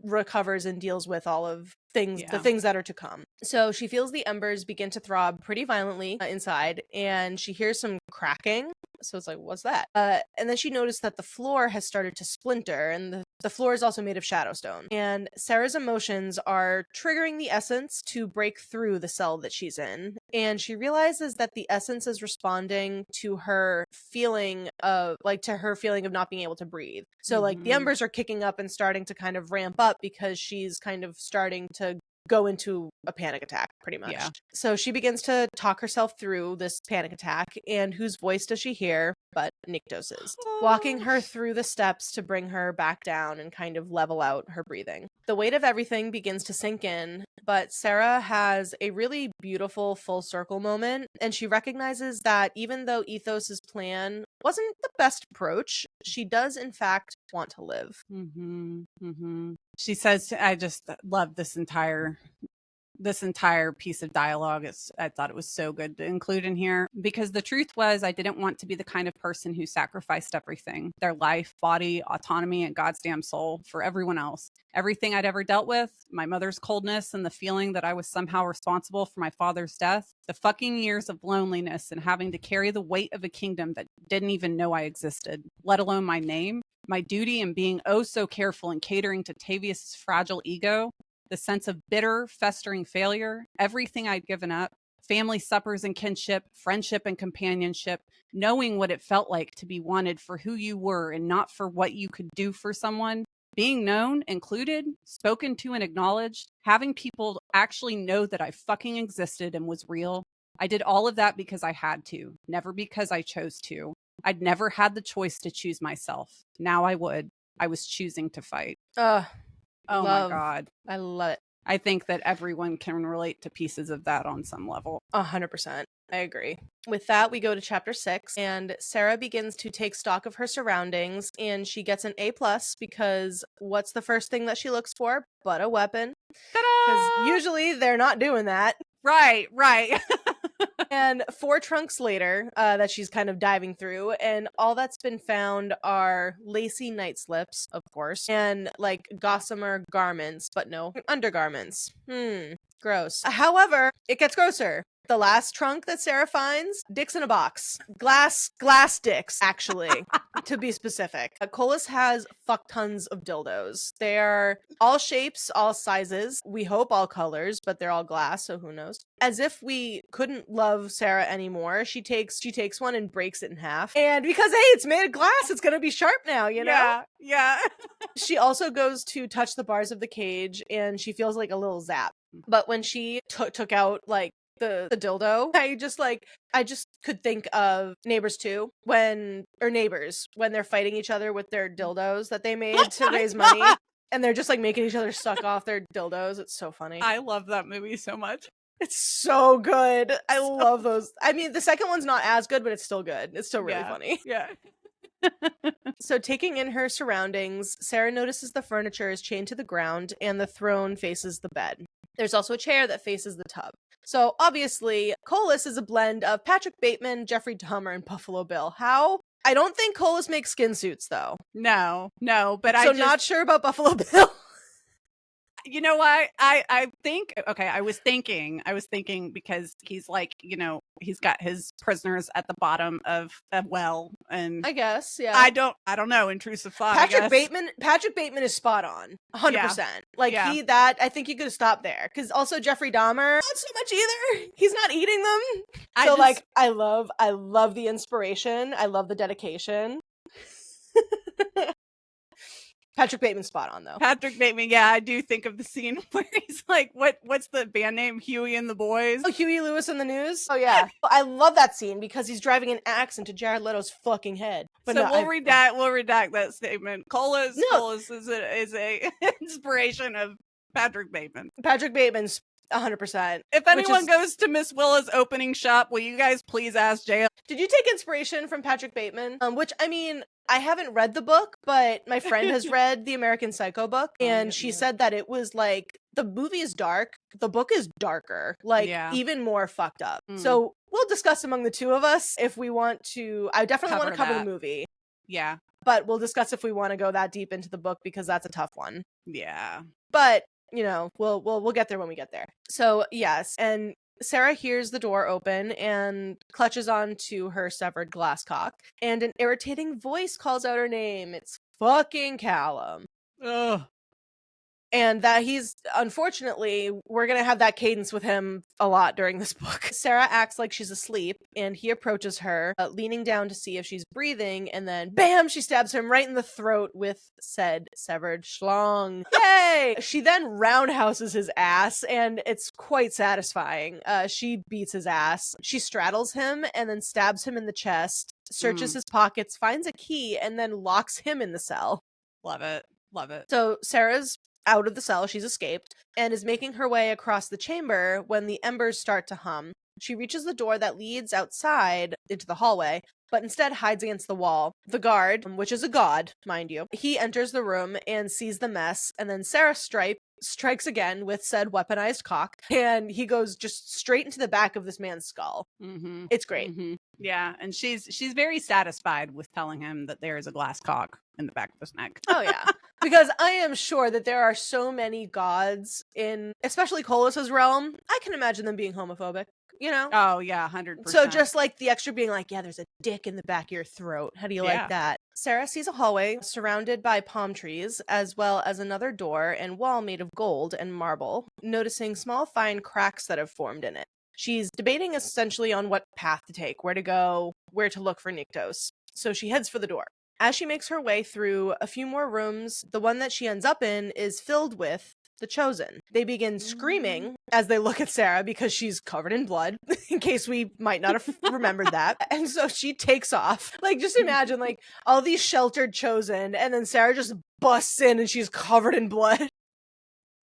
recovers and deals with all of the things that are to come. So she feels the embers begin to throb pretty violently inside, and she hears some cracking. So it's like, what's that? And then she noticed that the floor has started to splinter, and the floor is also made of shadowstone. And Sera's emotions are triggering the essence to break through the cell that she's in. And she realizes that the essence is responding to her feeling of not being able to breathe. So like the embers are kicking up and starting to kind of ramp up because she's kind of starting to go into a panic attack, pretty much. Yeah. So she begins to talk herself through this panic attack, and whose voice does she hear but Nyktos's, walking her through the steps to bring her back down and kind of level out her breathing. The weight of everything begins to sink in, but Sera has a really beautiful full circle moment, and she recognizes that even though Nyktos' plan wasn't the best approach, she does in fact want to live. She says, I just love this entire piece of dialogue. I thought it was so good to include in here, because the truth was I didn't want to be the kind of person who sacrificed everything, their life, body, autonomy, and God's damn soul, for everyone else. Everything I'd ever dealt with, my mother's coldness and the feeling that I was somehow responsible for my father's death, the fucking years of loneliness and having to carry the weight of a kingdom that didn't even know I existed, let alone my name, my duty in being oh so careful and catering to Tavius' fragile ego, the sense of bitter, festering failure, everything I'd given up, family suppers and kinship, friendship and companionship, knowing what it felt like to be wanted for who you were and not for what you could do for someone, being known, included, spoken to and acknowledged, having people actually know that I fucking existed and was real. I did all of that because I had to, never because I chose to. I'd never had the choice to choose myself. Now I would. I was choosing to fight. Oh my God. I love it. I think that everyone can relate to pieces of that on some level. 100%. I agree. With that, we go to chapter 6, and Sera begins to take stock of her surroundings, and she gets an A+ because what's the first thing that she looks for but a weapon? Because usually they're not doing that. Right. And 4 trunks later, that she's kind of diving through, and all that's been found are lacy night slips, of course, and like gossamer garments, but no undergarments. Gross. However, it gets grosser. The last trunk that Sera finds, dicks in a box. Glass dicks, actually, to be specific. Kolis has fuck tons of dildos. They're all shapes, all sizes. We hope all colors, but they're all glass, so who knows? As if we couldn't love Sera anymore, she takes one and breaks it in half. And because, hey, it's made of glass, it's gonna be sharp now, you know? Yeah. She also goes to touch the bars of the cage, and she feels like a little zap. But when she took out, like, the dildo, I just could think of Neighbors 2 when they're fighting each other with their dildos that they made to raise money, and they're just like making each other suck off their dildos. It's so funny. I love that movie so much. It's so good. I love those. I mean, the second one's not as good, but it's still good. It's still really funny. Yeah. So taking in her surroundings, Sera notices the furniture is chained to the ground and the throne faces the bed. There's also a chair that faces the tub. So obviously, Kolis is a blend of Patrick Bateman, Jeffrey Dahmer, and Buffalo Bill. How? I don't think Kolis makes skin suits, though. No, but not sure about Buffalo Bill. You know what? I think, okay, I was thinking because he's like, you know, he's got his prisoners at the bottom of a well, and I guess, yeah. I don't know, intrusive thought. Patrick Bateman is spot on. 100%. Like I think you could have stopped there. Because also Jeffrey Dahmer, not so much either. He's not eating them. I love the inspiration. I love the dedication. Patrick Bateman's spot on, though. Patrick Bateman, yeah, I do think of the scene where he's like, what's the band name? Huey and the Boys? Oh, Huey Lewis and the News? Oh, yeah. I love that scene because he's driving an axe into Jared Leto's fucking head. But so we'll redact that statement. Kolis is a inspiration of Patrick Bateman. Patrick Bateman's 100%. If anyone goes to Miss Willa's opening shop, will you guys please ask JL? Did you take inspiration from Patrick Bateman? Which, I mean, I haven't read the book, but my friend has read the American Psycho book, and she said that it was like, the movie is dark, the book is darker, even more fucked up. So we'll discuss among the two of us if we want to. I definitely want to cover the movie. Yeah. But we'll discuss if we want to go that deep into the book, because that's a tough one. Yeah. But, you know, we'll get there when we get there. So, yes, and Sera hears the door open and clutches onto her severed glass cock, and an irritating voice calls out her name. It's fucking Callum. Ugh. And that unfortunately, we're going to have that cadence with him a lot during this book. Sera acts like she's asleep, and he approaches her, leaning down to see if she's breathing, and then, bam, she stabs him right in the throat with said severed schlong. Yay! She then roundhouses his ass, and it's quite satisfying. She beats his ass. She straddles him, and then stabs him in the chest, searches his pockets, finds a key, and then locks him in the cell. Love it. So Sera's out of the cell, she's escaped, and is making her way across the chamber when the embers start to hum. She reaches the door that leads outside into the hallway, but instead hides against the wall. The guard, which is a god, mind you, he enters the room and sees the mess, and then Sera strikes again with said weaponized cock, and he goes just straight into the back of this man's skull. It's great. Yeah, and she's very satisfied with telling him that there is a glass cock in the back of his neck. Oh yeah, because I am sure that there are so many gods in, especially Kolis's realm. I can imagine them being homophobic. You know? Oh yeah, 100%. So just like the extra being like, yeah, there's a dick in the back of your throat. How do you like that? Sera sees a hallway surrounded by palm trees, as well as another door and wall made of gold and marble, noticing small fine cracks that have formed in it. She's debating essentially on what path to take, where to go, where to look for Nyktos. So she heads for the door. As she makes her way through a few more rooms, the one that she ends up in is filled with the Chosen. They begin screaming as they look at Sera because she's covered in blood, in case we might not have remembered that. And so she takes off. Like, just imagine, like, all these sheltered Chosen, and then Sera just busts in and she's covered in blood.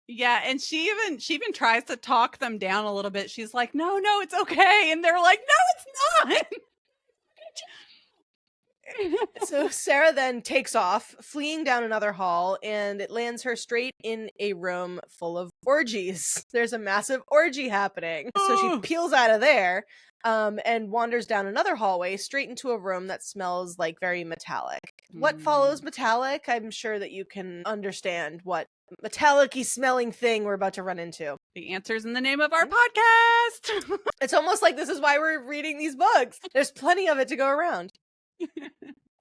Yeah, and she even tries to talk them down a little bit. She's like, no, it's okay. And they're like, no, it's not. So Sera then takes off, fleeing down another hall, and it lands her straight in a room full of orgies. There's a massive orgy happening. So she peels out of there, and wanders down another hallway straight into a room that smells like very metallic. What follows metallic? I'm sure that you can understand what metallic-y smelling thing we're about to run into. The answer's in the name of our podcast. It's almost like this is why we're reading these books. There's plenty of it to go around.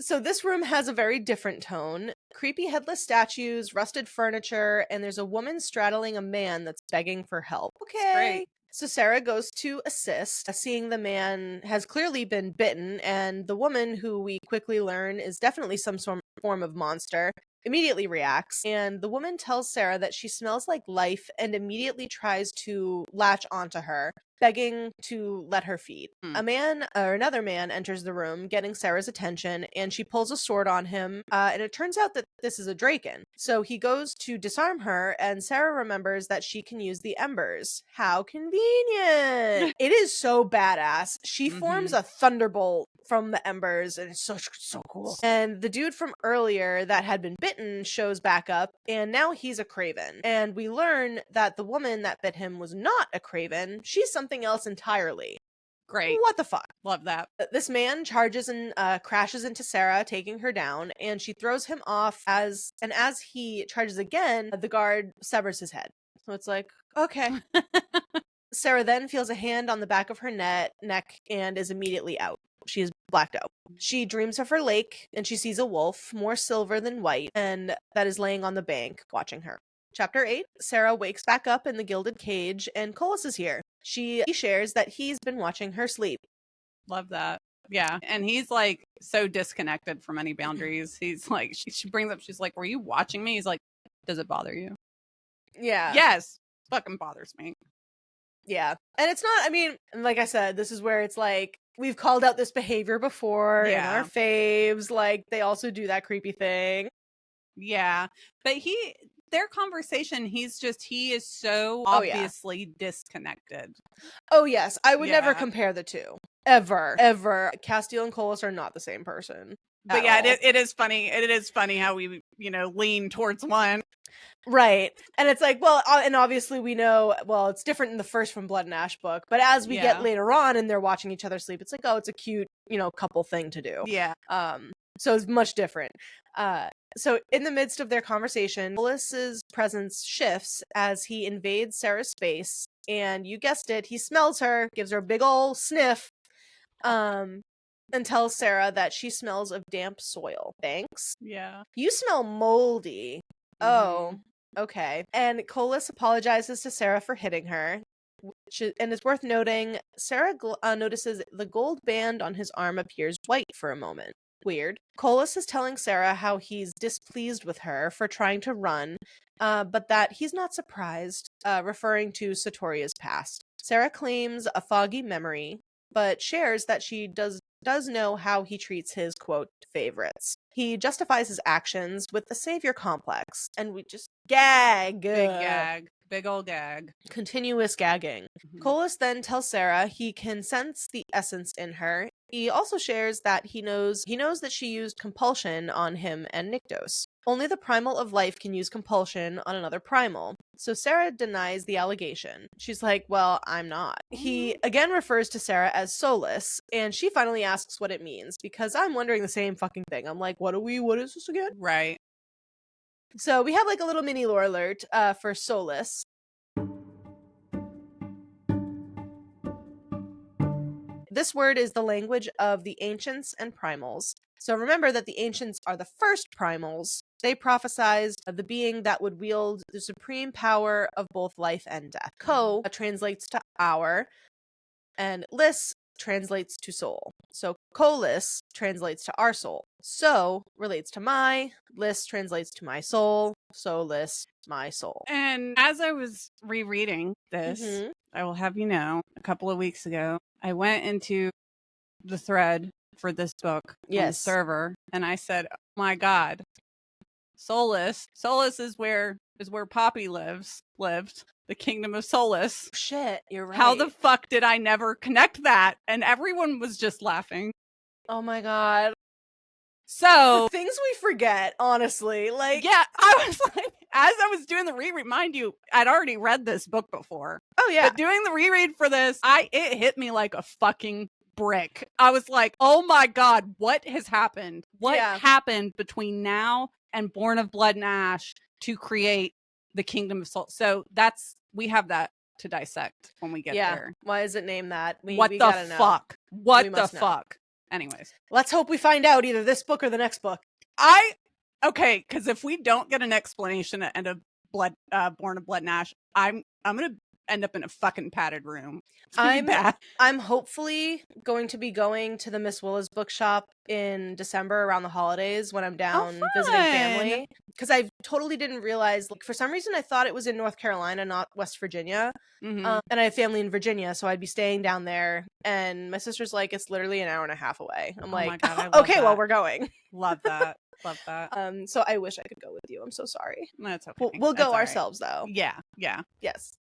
So this room has a very different tone. Creepy headless statues, rusted furniture, and there's a woman straddling a man that's begging for help. Okay. Great. So Sera goes to assist, seeing the man has clearly been bitten, and the woman, who we quickly learn is definitely some form of monster, immediately reacts, and the woman tells Sera that she smells like life and immediately tries to latch onto her, begging to let her feed. Another man enters the room, getting Sera's attention, and she pulls a sword on him, and it turns out that this is a Draken. So he goes to disarm her, and Sera remembers that she can use the embers. How convenient! It is so badass. She forms a thunderbolt from the embers, and it's so cool. And the dude from earlier that had been bitten shows back up, and now he's a Craven. And we learn that the woman that bit him was not a Craven. She's something else entirely. Great. What the fuck? Love that. This man charges and crashes into Sera, taking her down, and she throws him off as he charges again, the guard severs his head. So it's like, okay. Sera then feels a hand on the back of her neck and is immediately out. She is blacked out. She dreams of her lake, and she sees a wolf, more silver than white, and that is laying on the bank, watching her. Chapter 8, Sera wakes back up in the gilded cage, and Kolis is here. He shares that he's been watching her sleep. Love that. Yeah. And he's like so disconnected from any boundaries. He's like, she brings up, she's like, were you watching me? He's like, does it bother you? Yeah. Yes. Fucking bothers me. Yeah. And it's not, I mean, like I said, this is where it's like, we've called out this behavior before in our faves. Like, they also do that creepy thing. Yeah. But their conversation, he is so obviously disconnected. Oh, yes. I would never compare the two. Ever. Castiel and Kolis are not the same person. But yeah, it is funny. It is funny how we, lean towards one. Right. And it's like, well, and obviously we know, well, it's different in the first From Blood and Ash book, but as we get later on and they're watching each other sleep, it's like, oh, it's a cute, couple thing to do. Yeah. So it's much different. So in the midst of their conversation, Kolis's presence shifts as he invades Sera's space, and you guessed it, he smells her, gives her a big ol' sniff, and tells Sera that she smells of damp soil. Thanks. Yeah. You smell moldy. Oh, okay. And Kolis apologizes to Sera for hitting her. And it's worth noting, Sera notices the gold band on his arm appears white for a moment. Weird. Kolis is telling Sera how he's displeased with her for trying to run, but that he's not surprised, referring to Satoria's past. Sera claims a foggy memory, but shares that she does know how he treats his, quote, favorites. He justifies his actions with the savior complex, and we just gag. Big gag. Big old gag. Continuous gagging. Kolis then tells Sera he can sense the essence in her. He also shares that he knows that she used compulsion on him and Nyktos. Only the primal of life can use compulsion on another primal. So Sera denies the allegation. She's like, well, I'm not. He again refers to Sera as soulless, and she finally asks what it means, because I'm wondering the same fucking thing. I'm like, what is this again? Right. So we have like a little mini lore alert for soulless. This word is the language of the ancients and primals. So remember that the ancients are the first primals. They prophesized of the being that would wield the supreme power of both life and death. Ko translates to hour, and lis translates to soul. So Kolis translates to our soul. So relates to my, lis translates to my soul, so lis, my soul. And as I was rereading this, I will have you know, a couple of weeks ago, I went into the thread for this book on the server, and I said, oh my God, Solus is where Poppy lived, the kingdom of Solus. Shit, you're right. How the fuck did I never connect that? And everyone was just laughing. Oh my God. So things we forget, honestly. Like, yeah, I was like, as I was doing the reread, mind you, I'd already read this book before. oh yeah, But doing the reread for this, it hit me like a fucking brick. I was like, oh my God, what has happened? What happened between now and Born of Blood and Ash to create the Kingdom of Souls? So we have that to dissect when we get there. Why is it named that? What we the gotta know. fuck? What we the must know. fuck? Anyways. Let's hope we find out either this book or the next book. Okay, because if we don't get an explanation at end of Born of Blood and Ash, I'm gonna end up in a fucking padded room. I'm hopefully going to be going to the Miss Willa's bookshop in December around the holidays when I'm down visiting family. Because I totally didn't realize, like, for some reason I thought it was in North Carolina, not West Virginia. Mm-hmm. And I have family in Virginia, so I'd be staying down there. And my sister's like, it's literally an hour and a half away. I'm like, my God, I love okay, that. Well, we're going. Love that. Love that. So I wish I could go with you. I'm so sorry. That's okay. We'll go right. ourselves though. Yeah. Yes.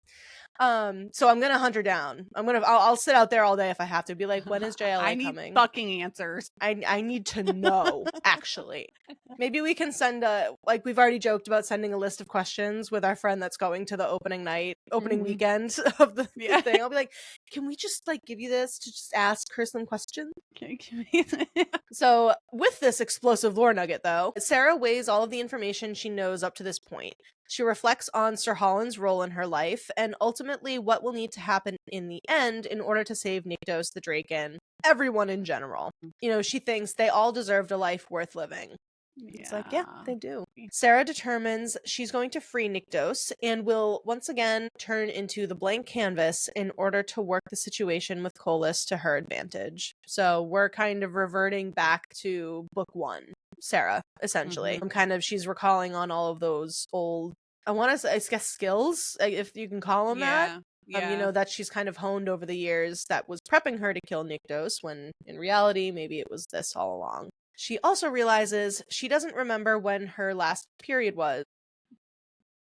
So I'm gonna hunt her down. I'll sit out there all day if I have to. Be like, when is JLA coming? I need fucking answers. I need to know, actually. Maybe we can send like we've already joked about sending a list of questions with our friend that's going to the opening weekend of the thing. I'll be like, can we just like give you this to just ask her some questions? So with this explosive lore nugget though, Sera weighs all of the information she knows up to this point. She reflects on Sir Holland's role in her life and ultimately what will need to happen in the end in order to save Nyktos, the Draken, everyone in general. You know, she thinks they all deserved a life worth living. It's like, yeah, they do. Sera determines she's going to free Nyktos and will once again turn into the blank canvas in order to work the situation with Kolis to her advantage. So we're kind of reverting back to book one, Sera, essentially. She's recalling on all of those old, I guess skills, if you can call them that. You know, that she's kind of honed over the years that was prepping her to kill Nyktos, when in reality, maybe it was this all along. She also realizes she doesn't remember when her last period was.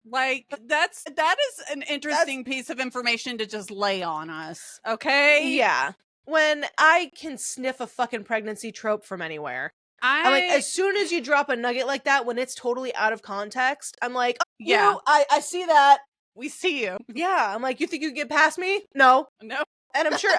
Like, that is an interesting piece of information to just lay on us, okay? Yeah. When I can sniff a fucking pregnancy trope from anywhere. I'm like, as soon as you drop a nugget like that, when it's totally out of context, I'm like, oh, yeah, I see that. We see you. Yeah. I'm like, you think you can get past me? No. And I'm sure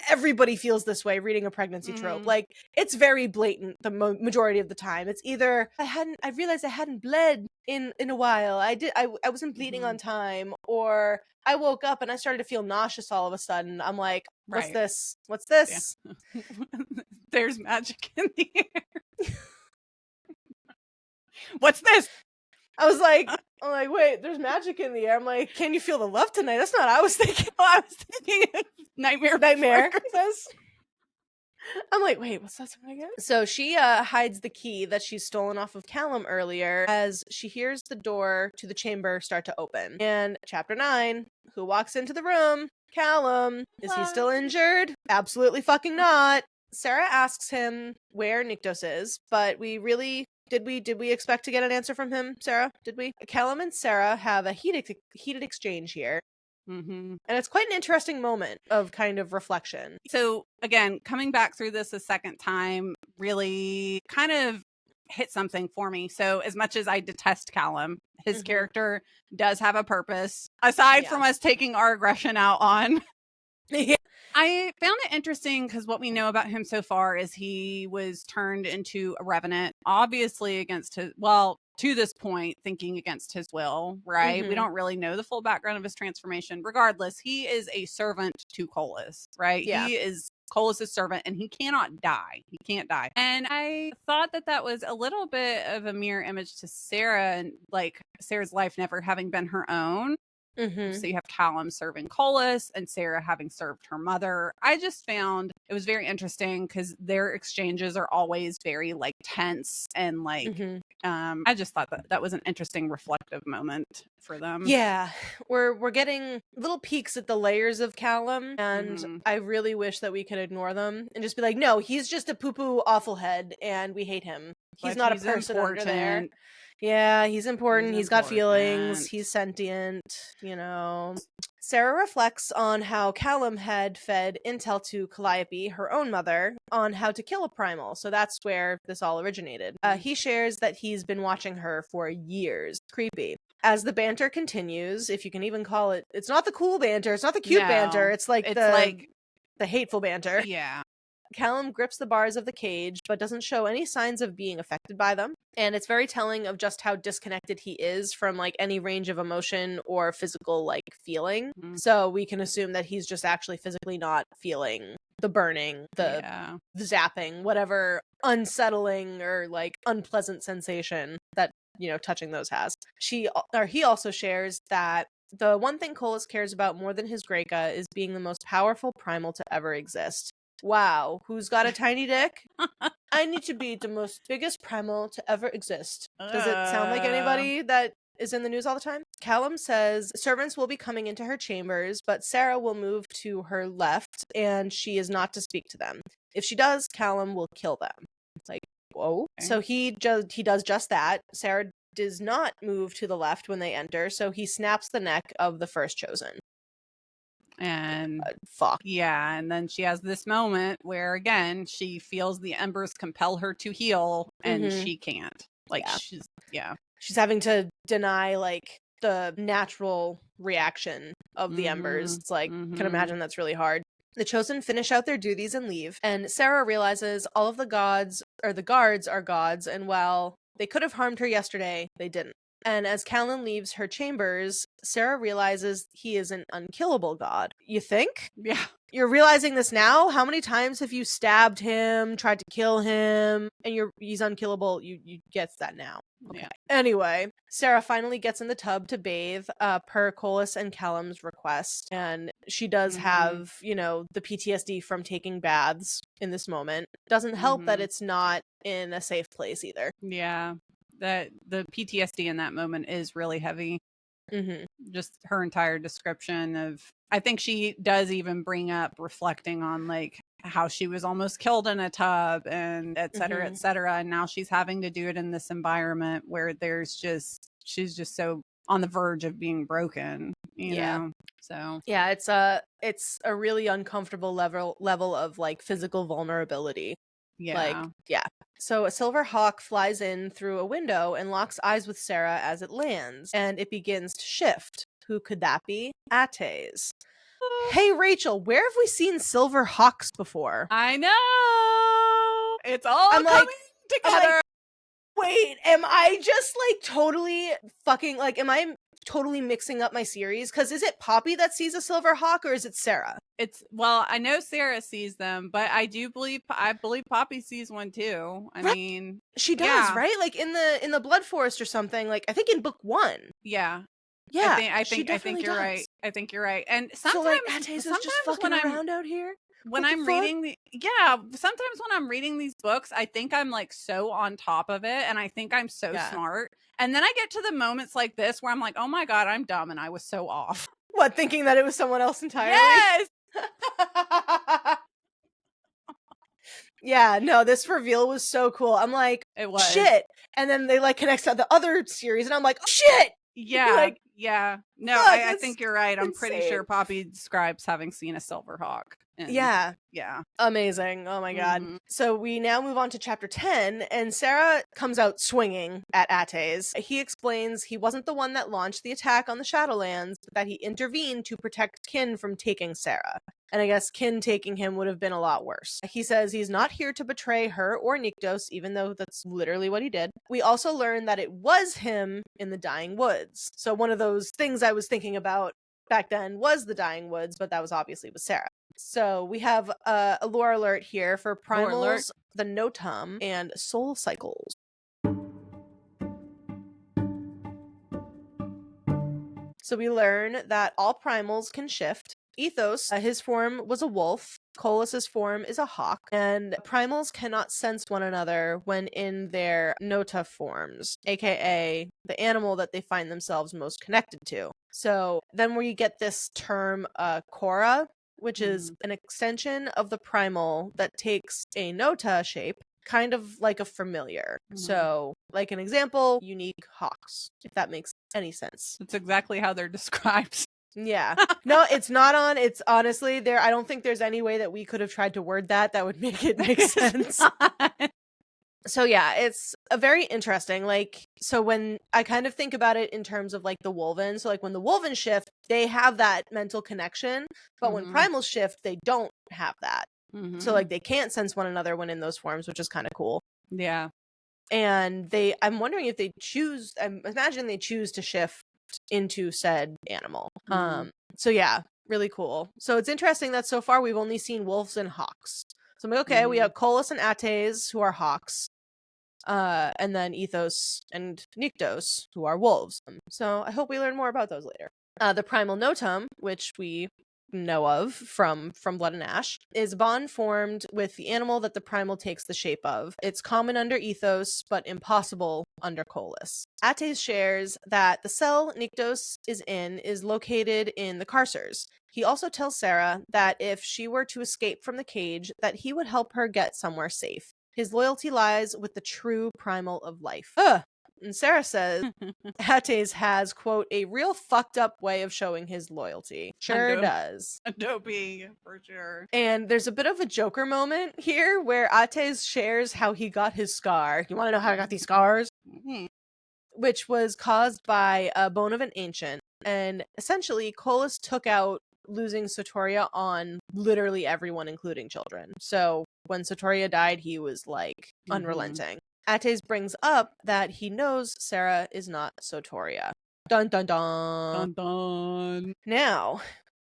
everybody feels this way reading a pregnancy trope. Like, it's very blatant the majority of the time. It's either I realized I hadn't bled in a while. I wasn't bleeding on time, or I woke up and I started to feel nauseous all of a sudden. I'm like, what's this? What's this? Yeah. There's magic in the air. What's this? I was like, wait, there's magic in the air. I'm like, can you feel the love tonight? That's not what I was thinking. I was thinking nightmare. I'm like, wait, what's that song again? So she hides the key that she's stolen off of Callum earlier as she hears the door to the chamber start to open. And chapter 9, who walks into the room? Callum. Is he still injured? Absolutely fucking not. Sera asks him where Nyktos is, but did we expect to get an answer from him, Sera? Did we? Callum and Sera have a heated exchange here. And it's quite an interesting moment of kind of reflection. So again, coming back through this a second time really kind of hit something for me. So as much as I detest Callum, his character does have a purpose. Aside from us taking our aggression out on... I found it interesting because what we know about him so far is he was turned into a revenant, obviously to this point, thinking against his will, right? We don't really know the full background of his transformation. Regardless, he is a servant to Kolis, right? Yeah. He is Kolis' servant and he cannot die. He can't die. And I thought that was a little bit of a mirror image to Sera and like Sera's life never having been her own. So you have Callum serving Kolis and Sera having served her mother. I just found it was very interesting because their exchanges are always very like tense and like I just thought that was an interesting reflective moment for them. Yeah, we're getting little peeks at the layers of Callum, and I really wish that we could ignore them and just be like, no, he's just a poo-poo awful head and we hate him. He's not a person under there. Yeah, he's important. He's got feelings. He's sentient, you know. Sera reflects on how Callum had fed intel to Calliope, her own mother, on how to kill a primal, so that's where this all originated. He shares that he's been watching her for years. Creepy. As the banter continues, if you can even call it, it's not the cool banter, it's not the cute banter, it's like the hateful banter. Yeah. Callum grips the bars of the cage, but doesn't show any signs of being affected by them. And it's very telling of just how disconnected he is from like any range of emotion or physical like feeling. So we can assume that he's just actually physically not feeling the burning, the zapping, whatever unsettling or like unpleasant sensation that, you know, touching those has. He also shares that the one thing Kolis cares about more than his Greca is being the most powerful primal to ever exist. Wow, who's got a tiny dick? I need to be the most biggest primal to ever exist. Does it sound like anybody that is in the news all the time? Callum says servants will be coming into her chambers, but Sera will move to her left and she is not to speak to them. If she does, Callum will kill them. It's like, whoa. Okay. So he does just that. Sera does not move to the left when they enter, so he snaps the neck of the first chosen. And fuck. Yeah, and then she has this moment where again she feels the embers compel her to heal and she can't. Like she's having to deny like the natural reaction of the embers. It's like can imagine that's really hard. The chosen finish out their duties and leave, and Sera realizes all of the guards are gods, and while they could have harmed her yesterday, they didn't. And as Callum leaves her chambers, Sera realizes he is an unkillable god. You think? Yeah. You're realizing this now? How many times have you stabbed him, tried to kill him, and he's unkillable? You get that now. Okay. Yeah. Anyway, Sera finally gets in the tub to bathe, per Kolis and Callum's request. And she does have, you know, the PTSD from taking baths in this moment. Doesn't help that it's not in a safe place either. Yeah. That the PTSD in that moment is really heavy. Just her entire description of, I think she does even bring up reflecting on like how she was almost killed in a tub and et cetera, and now she's having to do it in this environment where she's just so on the verge of being broken, you know. So yeah, it's a really uncomfortable level of like physical vulnerability. So a silver hawk flies in through a window and locks eyes with Sera as it lands, and it begins to shift. Who could that be? Ates. Hey Rachel, where have we seen silver hawks before? I know! It's all coming together! Wait, am I just like totally fucking like, am I totally mixing up my series? Because is it Poppy that sees a silver hawk or is it Sera? Well, I know Sera sees them, but I believe Poppy sees one too. I mean, she does, right? Like in the Blood Forest or something. Like I think in book 1. Yeah. Yeah. I think you're right. I think you're right. And sometimes, so like Ates is just fucking around out here. When I'm reading sometimes when I'm reading these books, I think I'm like so on top of it and I think I'm so smart. And then I get to the moments like this where I'm like, oh my God, I'm dumb and I was so off. What, thinking that it was someone else entirely? Yes! Yeah, no, this reveal was so cool. I'm like, it was shit. And then they like connect to the other series and I'm like, oh shit! Yeah, like, yeah. No, I think you're right. I'm insane. pretty sure Poppy describes having seen a silver hawk. Yeah. Amazing. Oh my God. So we now move on to chapter 10, and Sera comes out swinging at Ates. He explains he wasn't the one that launched the attack on the Shadowlands, but that he intervened to protect Kin from taking Sera. And I guess Kin taking him would have been a lot worse. He says he's not here to betray her or Nyktos, even though that's literally what he did. We also learn that it was him in the Dying Woods. So one of those things I was thinking about back then was the Dying Woods, but that was obviously with Sera. So we have a lore alert here for primals, the Notum, and soul cycles. So we learn that all primals can shift. Ethos, his form was a wolf. Kolis's form is a hawk, and primals cannot sense one another when in their nota forms, aka the animal that they find themselves most connected to. So then we get this term, Kora, which is an extension of the primal that takes a nota shape, kind of like a familiar. So, like an example, unique hawks, if that makes any sense. That's exactly how they're described. Yeah. No, it's not on. It's honestly there. I don't think there's any way that we could have tried to word that would make it make sense. So yeah, it's a very interesting, like, so when I kind of think about it in terms of like the Wolven, so like when the Wolven shift, they have that mental connection, but when Primals shift, they don't have that. So like they can't sense one another when in those forms, which is kind of cool. Yeah. And I'm wondering if they choose, I'm imagining they choose to shift into said animal. So yeah, really cool. So it's interesting that so far we've only seen wolves and hawks. So I'm like, okay, we have Kolis and Ates, who are hawks. And then Ethos and Nyktos, who are wolves. So I hope we learn more about those later. The Primal Notum, which we know of from Blood and Ash, is a bond formed with the animal that the primal takes the shape of. It's common under Ethos, but impossible under Kolis. Ates shares that the cell Nyktos is in is located in the Carcers. He also tells Sera that if she were to escape from the cage, that he would help her get somewhere safe. His loyalty lies with the true primal of life. And Sera says Ates has, quote, a real fucked up way of showing his loyalty. Sure does. Adobe, for sure. And there's a bit of a Joker moment here where Ates shares how he got his scar. You want to know how I got these scars? Which was caused by a bone of an ancient. And essentially, Kolis took out losing Sotoria on literally everyone, including children. So when Sotoria died, he was like unrelenting. Ates brings up that he knows Sera is not Sotoria. Dun dun dun. Dun dun. Now,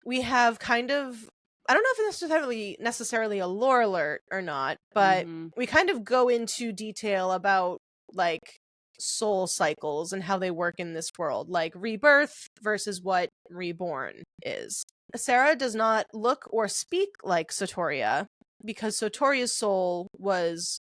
we have kind of, I don't know if it's necessarily a lore alert or not, but we kind of go into detail about like soul cycles and how they work in this world, like rebirth versus what reborn is. Sera does not look or speak like Sotoria because Sotoria's soul was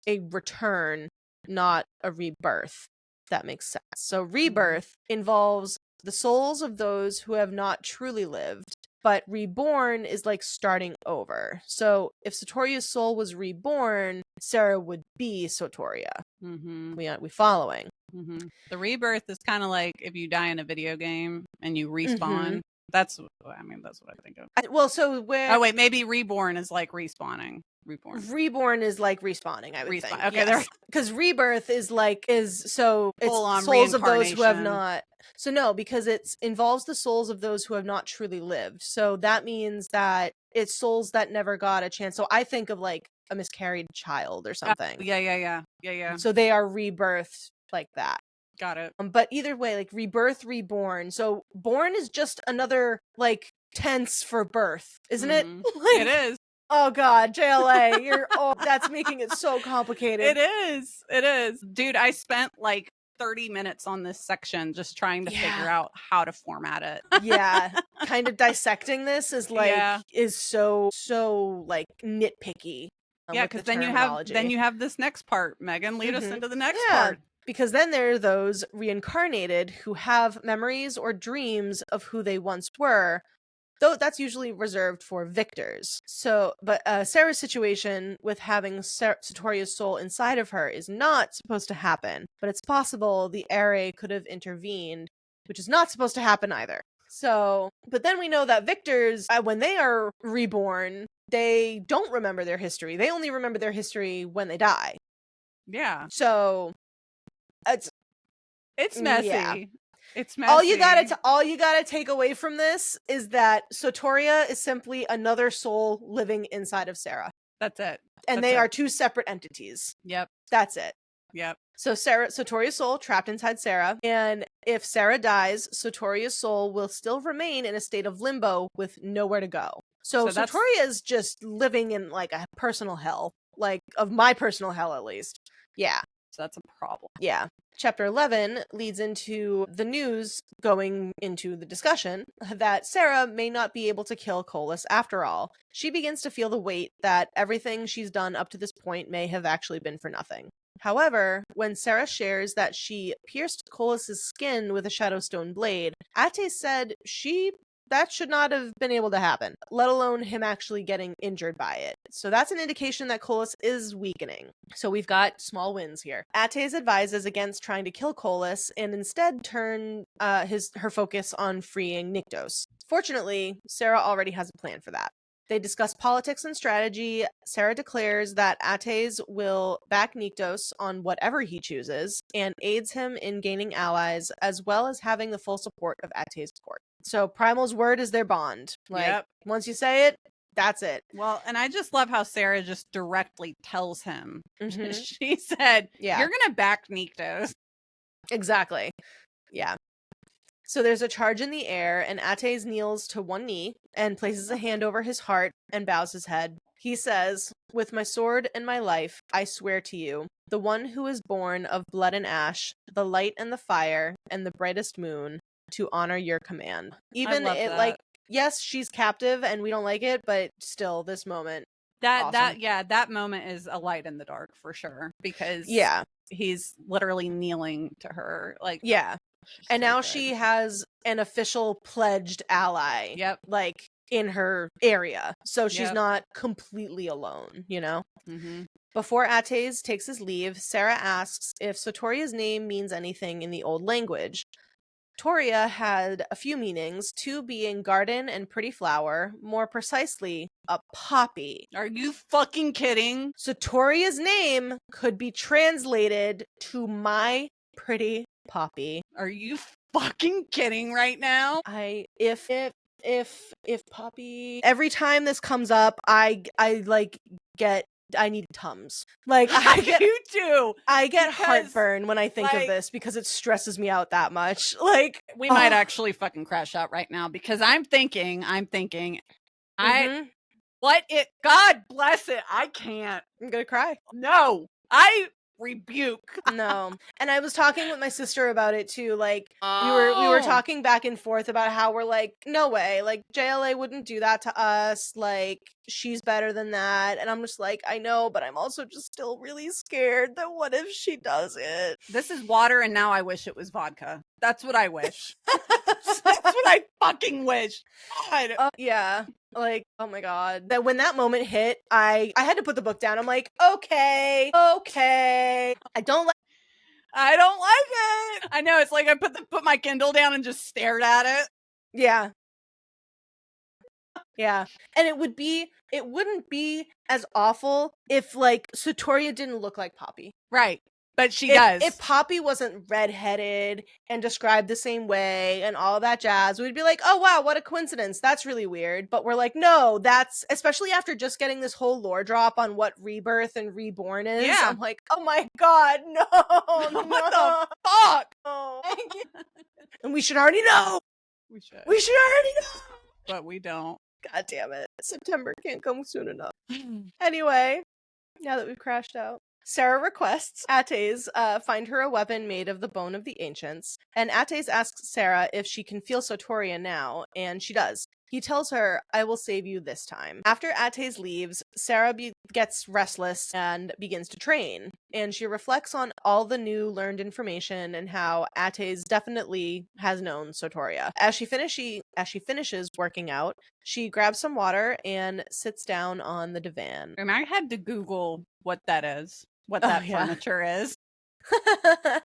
a return, not a rebirth. If that makes sense. So rebirth involves the souls of those who have not truly lived, but reborn is like starting over. So if Sotoria's soul was reborn, Sera would be Sotoria. We following. The rebirth is kind of like if you die in a video game and you respawn. That's what I think of. Oh wait, maybe reborn is like respawning. Reborn is like respawning, I would think. Okay, yes. Because rebirth is so it's full-on souls of those who have not. So no, because it involves the souls of those who have not truly lived. So that means that it's souls that never got a chance. So I think of like a miscarried child or something. Yeah. So they are rebirthed like that. Got it. But either way, like rebirth, reborn. So born is just another like tense for birth, isn't it? Like, it is. Oh God, JLA, that's making it so complicated. It is. Dude, I spent like 30 minutes on this section just trying to figure out how to format it. Yeah. Kind of dissecting this is like is so like nitpicky. Yeah, because then you have this next part. Megan, lead us into the next part. Because then there are those reincarnated who have memories or dreams of who they once were, though that's usually reserved for victors. So, but Sera's situation with having Sotoria's soul inside of her is not supposed to happen, but it's possible the Ere could have intervened, which is not supposed to happen either. So, but then we know that victors, when they are reborn, they don't remember their history. They only remember their history when they die. Yeah. So it's messy. Yeah. It's messy. All you gotta take away from this is that Sotoria is simply another soul living inside of Sera. That's it. And they are two separate entities. Yep. That's it. Yep. So Sotoria's soul trapped inside Sera, and if Sera dies, Sotoria's soul will still remain in a state of limbo with nowhere to go. So Sotoria is just living in like a personal hell, like of my personal hell at least. Yeah. So that's a problem. Yeah. Chapter 11 leads into the news going into the discussion that Sera may not be able to kill Kolis after all. She begins to feel the weight that everything she's done up to this point may have actually been for nothing. However, when Sera shares that she pierced Kolis' skin with a Shadowstone blade, Ates said she that should not have been able to happen, let alone him actually getting injured by it. So that's an indication that Kolis is weakening. So we've got small wins here. Ates advises against trying to kill Kolis and instead turn her focus on freeing Nyktos. Fortunately, Sera already has a plan for that. They discuss politics and strategy. Sera declares that Ates will back Nyktos on whatever he chooses and aids him in gaining allies, as well as having the full support of Ates' court. So Primal's word is their bond. Like, once you say it, that's it. Well, and I just love how Sera just directly tells him. She said, you're going to back Nyktos. Exactly. Yeah. So there's a charge in the air, and Ates kneels to one knee and places a hand over his heart and bows his head. He says, with my sword and my life, I swear to you, the one who is born of blood and ash, the light and the fire, and the brightest moon, to honor your command. Even it, like, yes, she's captive and we don't like it, but still, this moment. That moment is a light in the dark for sure, because he's literally kneeling to her. Like, and so now she has an official pledged ally, like, in her area. So she's not completely alone, you know? Before Ates takes his leave, Sera asks if Sotoria's name means anything in the old language. Toria had a few meanings, two being garden and pretty flower, more precisely, a poppy. Are you fucking kidding? Sotoria's name could be translated to my pretty poppy. Are you fucking kidding right now? If poppy, every time this comes up, I need Tums. Like, you do. I get heartburn when I think of this because it stresses me out that much. Like, we might actually fucking crash out right now, because I'm thinking, God bless it. I can't. I'm gonna cry. No, I rebuke. No. And I was talking with my sister about it too. Like, we were talking back and forth about how we're like, no way, like, JLA wouldn't do that to us, like, she's better than that. And I'm just like, I know, but I'm also just still really scared that what if she does it? This is water, and now I wish it was vodka. That's what I wish. That's what I fucking wish. God. Yeah. Like, oh my God. That when that moment hit, I had to put the book down. I'm like, okay. I don't like it. I know, it's like I put my Kindle down and just stared at it. Yeah. Yeah. And it wouldn't be as awful if, like, Sotoria didn't look like Poppy. Right. But she does. If Poppy wasn't redheaded and described the same way and all that jazz, we'd be like, oh wow, what a coincidence. That's really weird. But we're like, no, that's, especially after just getting this whole lore drop on what rebirth and reborn is. Yeah. I'm like, oh my God, no. What the fuck? No. And we should already know. We should already know. But we don't. God damn it. September can't come soon enough. Anyway, now that we've crashed out, Sera requests Ates find her a weapon made of the bone of the ancients, and Ates asks Sera if she can feel Sotoria now, and she does. He tells her, I will save you this time. After Ates leaves, Sera gets restless and begins to train, and she reflects on all the new learned information and how Ates definitely has known Sotoria. As she finishes working out, she grabs some water and sits down on the divan. And I had to Google what that is. What that furniture is. I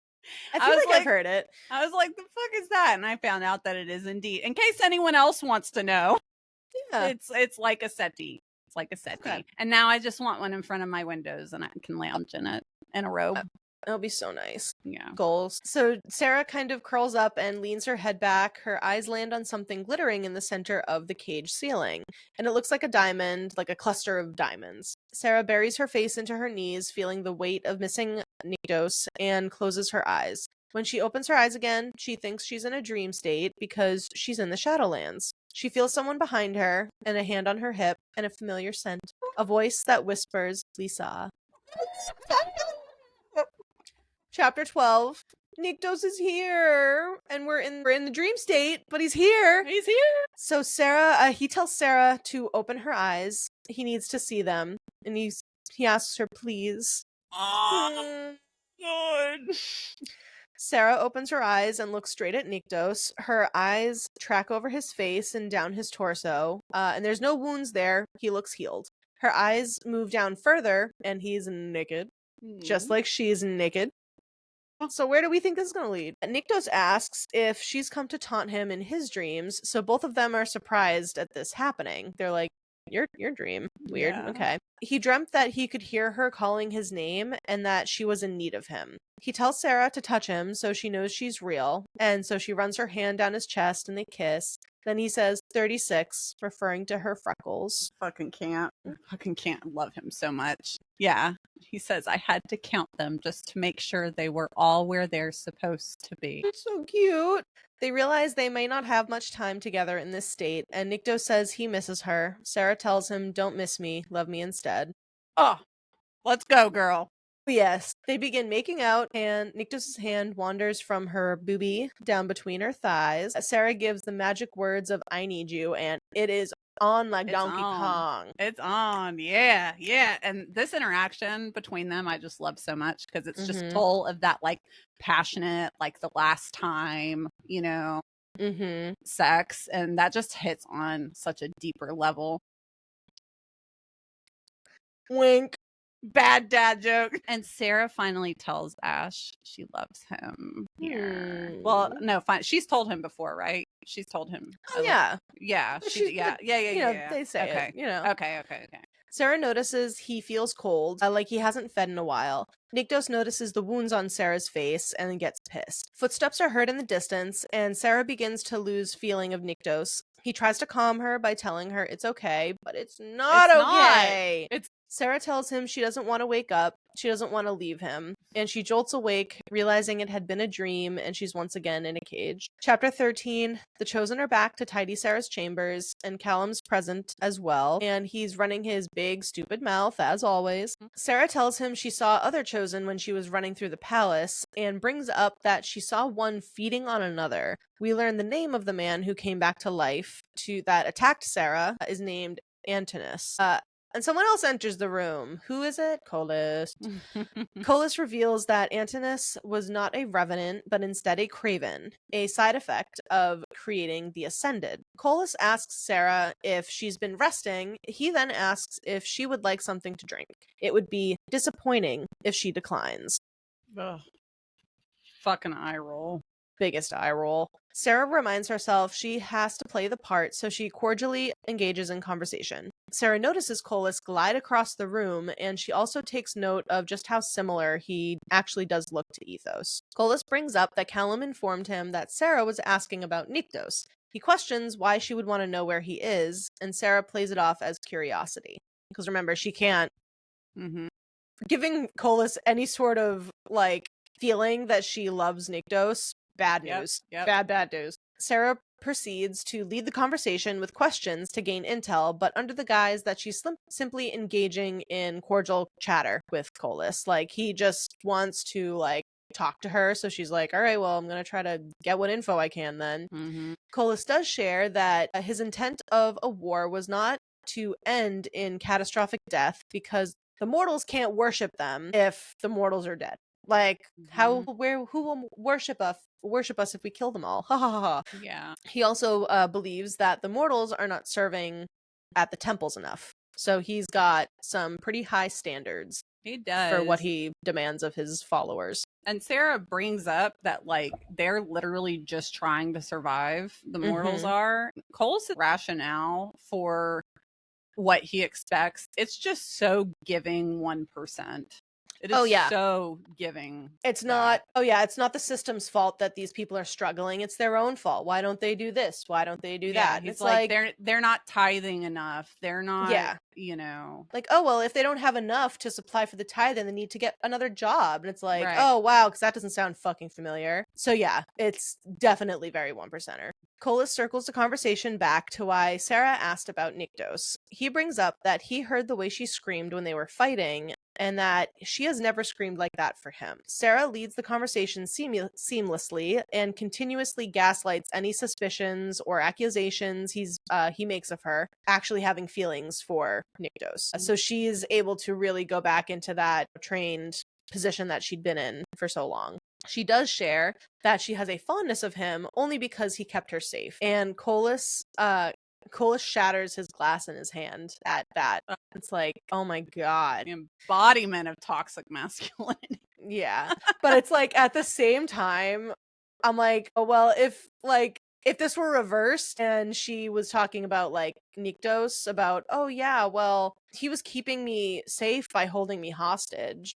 feel like I've heard it. I was like, the fuck is that? And I found out that it is indeed. In case anyone else wants to know. Yeah. It's like a settee. It's like a settee. Okay. And now I just want one in front of my windows and I can lounge in it in a robe. It'll be so nice. Yeah. Goals. So Sera kind of curls up and leans her head back. Her eyes land on something glittering in the center of the cage ceiling. And it looks like a diamond, like a cluster of diamonds. Sera buries her face into her knees, feeling the weight of missing Nyktos, and closes her eyes. When she opens her eyes again, she thinks she's in a dream state because she's in the Shadowlands. She feels someone behind her, and a hand on her hip, and a familiar scent. A voice that whispers, Lisa. Chapter 12. Nyktos is here, and we're in the dream state, but he's here. He's here. So Sera, he tells Sera to open her eyes. He needs to see them, and he asks her, please. Oh, good. Sera opens her eyes and looks straight at Nyktos. Her eyes track over his face and down his torso, and there's no wounds there. He looks healed. Her eyes move down further, and he's naked, just like she's naked. So where do we think this is going to lead? Nyktos asks if she's come to taunt him in his dreams, so both of them are surprised at this happening. They're like, your dream. Weird. Yeah. Okay. He dreamt that he could hear her calling his name and that she was in need of him. He tells Sera to touch him so she knows she's real, and so she runs her hand down his chest and they kiss. Then he says 36, referring to her freckles. Fucking can't love him so much. Yeah. He says, I had to count them just to make sure they were all where they're supposed to be. It's so cute. They realize they may not have much time together in this state, and Nyktos says he misses her. Sera tells him, don't miss me, love me instead. Oh, let's go, girl. Yes, they begin making out, and Nyktos' hand wanders from her boobie down between her thighs. Sera gives the magic words of I need you, and it is on like Donkey Kong. It's on, yeah. And this interaction between them, I just love so much because it's just full of that like passionate, like the last time, sex, and that just hits on such a deeper level. Wink. Bad dad joke. And Sera finally tells Ash she loves him here. Well, no, fine. She's told him before, right? She's told him. Oh, yeah. Yeah. Yeah. They say okay. it, Okay. Sera notices he feels cold, like he hasn't fed in a while. Nyktos notices the wounds on Sera's face and gets pissed. Footsteps are heard in the distance, and Sera begins to lose feeling of Nyktos. He tries to calm her by telling her it's okay, but it's not okay. Sera tells him she doesn't want to wake up, she doesn't want to leave him, and she jolts awake, realizing it had been a dream, and she's once again in a cage. Chapter 13, the Chosen are back to tidy Sera's chambers, and Callum's present as well, and he's running his big, stupid mouth, as always. Sera tells him she saw other Chosen when she was running through the palace, and brings up that she saw one feeding on another. We learn the name of the man who came back to life that attacked Sera is named Antinous. And someone else enters the room. Who is it? Kolis. Kolis reveals that Antinous was not a revenant, but instead a craven, a side effect of creating the Ascended. Kolis asks Sera if she's been resting. He then asks if she would like something to drink. It would be disappointing if she declines. Ugh. Fucking eye roll. Biggest eye roll. Sera reminds herself she has to play the part, so she cordially engages in conversation. Sera notices Kolis glide across the room, and she also takes note of just how similar he actually does look to Ethos. Kolis brings up that Callum informed him that Sera was asking about Nyktos. He questions why she would want to know where he is, and Sera plays it off as curiosity. Because remember, she can't... Giving Kolis any sort of, feeling that she loves Nyktos, bad news. Yep. Bad news. Sera proceeds to lead the conversation with questions to gain intel, but under the guise that she's simply engaging in cordial chatter with Kolis. He just wants to, talk to her, so she's like, all right, well, I'm gonna try to get what info I can then. Kolis does share that his intent of a war was not to end in catastrophic death, because the mortals can't worship them if the mortals are dead. Who will worship us if we kill them all? Ha ha ha ha. Yeah. He also believes that the mortals are not serving at the temples enough. So he's got some pretty high standards. He does. For what he demands of his followers. And Sera brings up that, they're literally just trying to survive. The mortals are. Cole's rationale for what he expects, it's just so giving 1%. It is so giving. It's not, it's not the system's fault that these people are struggling. It's their own fault. Why don't they do this? Why don't they do that? It's they're not tithing enough. They're not, if they don't have enough to supply for the tithe, then they need to get another job. And it's Right. oh, wow, because that doesn't sound fucking familiar. So yeah, it's definitely very 1%er. Kolis circles the conversation back to why Sera asked about Nyktos. He brings up that he heard the way she screamed when they were fighting, and that she has never screamed like that for him. Sera leads the conversation seamlessly and continuously gaslights any suspicions or accusations he makes of her actually having feelings for Nyktos. So she's able to really go back into that trained position that she'd been in for so long. She does share that she has a fondness of him only because he kept her safe. And Kolis shatters his glass in his hand at that. It's like, oh my God. The embodiment of toxic masculinity. Yeah. But it's like, at the same time, I'm like, oh, well, if this were reversed and she was talking about like Nyktos, about, oh yeah, well, he was keeping me safe by holding me hostage.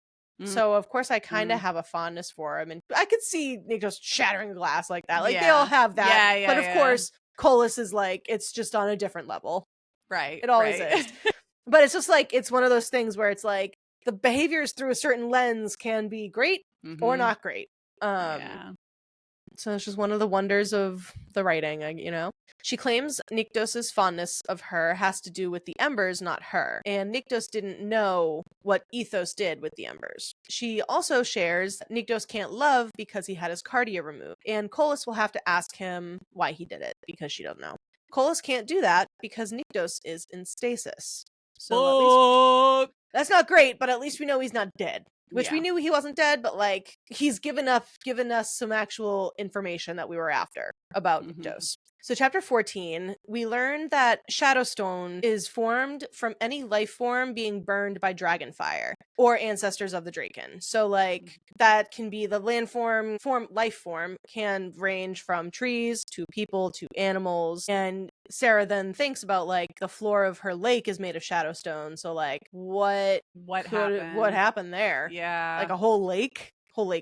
So of course I kind of have a fondness for him, and I could see Nyktos shattering glass like that. Like they all have that. Yeah, but of course Kolis is like, it's just on a different level. Right. It always is. But it's just like, it's one of those things where it's like the behaviors through a certain lens can be great or not great. So it's just one of the wonders of the writing, you know? She claims Nyktos' fondness of her has to do with the embers, not her. And Nyktos didn't know what Ethos did with the embers. She also shares Nyktos can't love because he had his cardia removed. And Kolis will have to ask him why he did it, because she don't know. Kolis can't do that because Nyktos is in stasis. So at least that's not great, but at least we know he's not dead. Which we knew he wasn't dead, but like he's given us some actual information that we were after about Nyktos. So chapter 14, we learn that Shadowstone is formed from any life form being burned by dragonfire or ancestors of the Draken. So like that can be the land life form can range from trees to people to animals. And Sera then thinks about like the floor of her lake is made of Shadowstone. So like what happened there? Yeah. Like a whole lake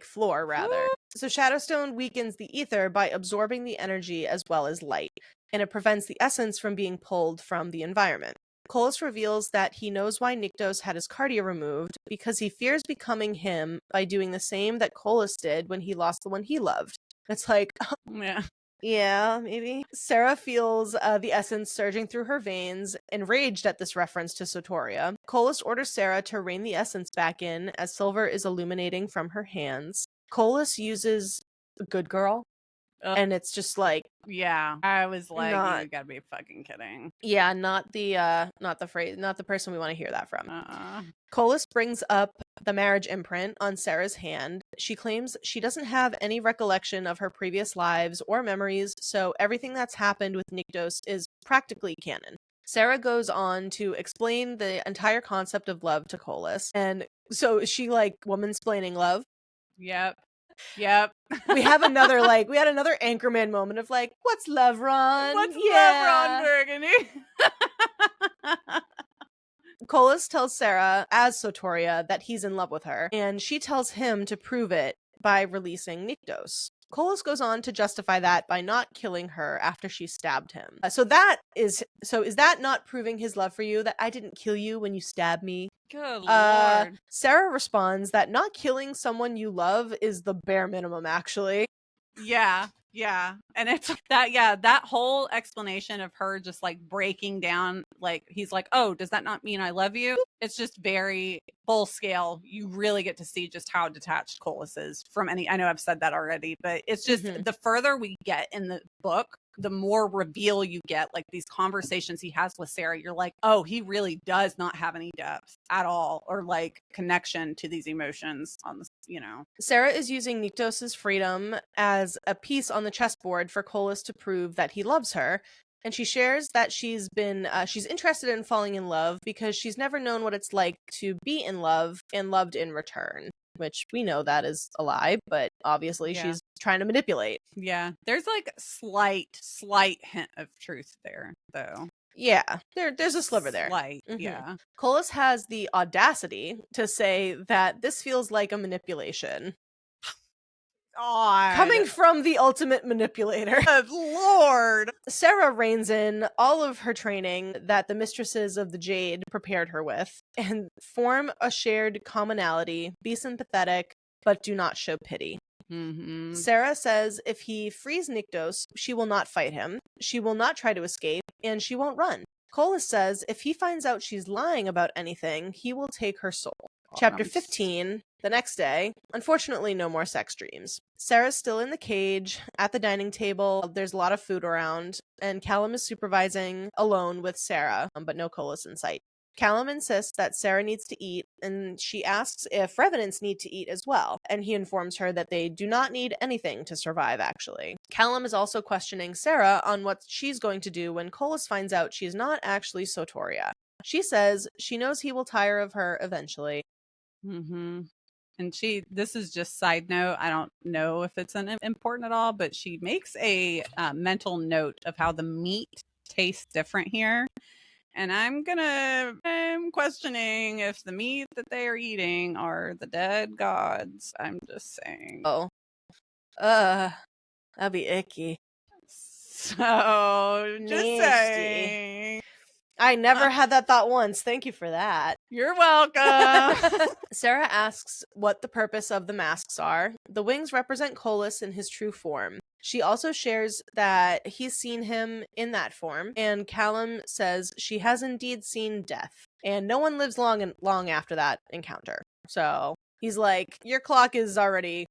floor, rather. So Shadowstone weakens the ether by absorbing the energy as well as light, and it prevents the essence from being pulled from the environment. Kolis reveals that he knows why Nyktos had his cardia removed, because he fears becoming him by doing the same that Kolis did when he lost the one he loved. It's like, yeah, maybe. Sera feels the essence surging through her veins, enraged at this reference to Sotoria. Kolis orders Sera to rein the essence back in as silver is illuminating from her hands. Kolis uses the good girl, and it's just like, I was like, you gotta be fucking kidding. Yeah, not the person we want to hear that from. Kolis brings up the marriage imprint on Sera's hand. She claims she doesn't have any recollection of her previous lives or memories, so everything that's happened with Nyktos is practically canon. Sera goes on to explain the entire concept of love to Kolis, and so she like woman-splaining love. Yep. We had another Anchorman moment of like, what's love, Ron? What's love, Ron Burgundy? Kolis tells Sera, as Sotoria, that he's in love with her, and she tells him to prove it by releasing Nyktos. Kolis goes on to justify that by not killing her after she stabbed him. So is that not proving his love for you, that I didn't kill you when you stabbed me? Good Lord. Sera responds that not killing someone you love is the bare minimum, actually. Yeah. And it's that whole explanation of her just like breaking down, like he's like, oh, does that not mean I love you? It's just very full scale. You really get to see just how detached Kolis is from any, I know I've said that already, but it's just the further we get in the book, the more reveal you get, like these conversations he has with Sera, you're like, oh, he really does not have any depth at all, or like connection to these emotions on this, you know. Sera is using Nyktos' freedom as a piece on the chessboard for Kolis to prove that he loves her. And she shares that she's interested in falling in love because she's never known what it's like to be in love and loved in return. Which we know that is a lie, but obviously she's trying to manipulate. Yeah, there's like slight hint of truth there, though. Yeah, there's a sliver there. Slight, yeah. Kolis has the audacity to say that this feels like a manipulation. Coming from the ultimate manipulator. Good Lord. Sera reins in all of her training that the mistresses of the Jade prepared her with and form a shared commonality, be sympathetic, but do not show pity. Sera says if he frees Nyktos, she will not fight him, she will not try to escape, and she won't run. Kolis says if he finds out she's lying about anything, he will take her soul. Chapter 15, the next day. Unfortunately, no more sex dreams. Sera's still in the cage, at the dining table. There's a lot of food around, and Callum is supervising alone with Sera, but no Kolis in sight. Callum insists that Sera needs to eat, and she asks if revenants need to eat as well, and he informs her that they do not need anything to survive, actually. Callum is also questioning Sera on what she's going to do when Kolis finds out she's not actually Sotoria. She says she knows he will tire of her eventually. Mm-hmm. And this is just side note. I don't know if it's important at all, but she makes a mental note of how the meat tastes different here. And I'm questioning if the meat that they are eating are the dead gods. I'm just saying. Oh. That'd be icky. So, just Nasty. saying. I never had that thought once. Thank you for that. You're welcome. Sera asks what the purpose of the masks are. The wings represent Kolis in his true form. She also shares that he's seen him in that form, and Callum says she has indeed seen death, and no one lives long after that encounter. So he's like, your clock is already,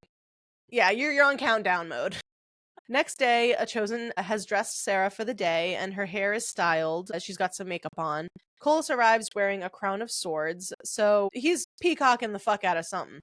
you're on countdown mode. Next day, a chosen has dressed Sera for the day, and her hair is styled. She's got some makeup on. Kolis arrives wearing a crown of swords, so he's peacocking the fuck out of something.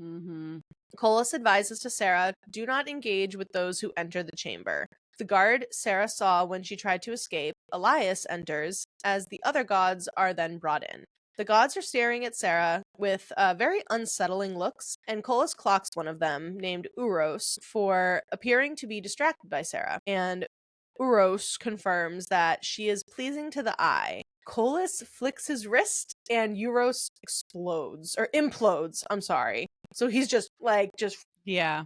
Mm-hmm. Kolis advises to Sera, do not engage with those who enter the chamber. The guard Sera saw when she tried to escape, Elias, enters, as the other gods are then brought in. The gods are staring at Sera with very unsettling looks, and Kolis clocks one of them, named Uros, for appearing to be distracted by Sera. And Uros confirms that she is pleasing to the eye. Kolis flicks his wrist, and Uros implodes. I'm sorry. So he's Yeah.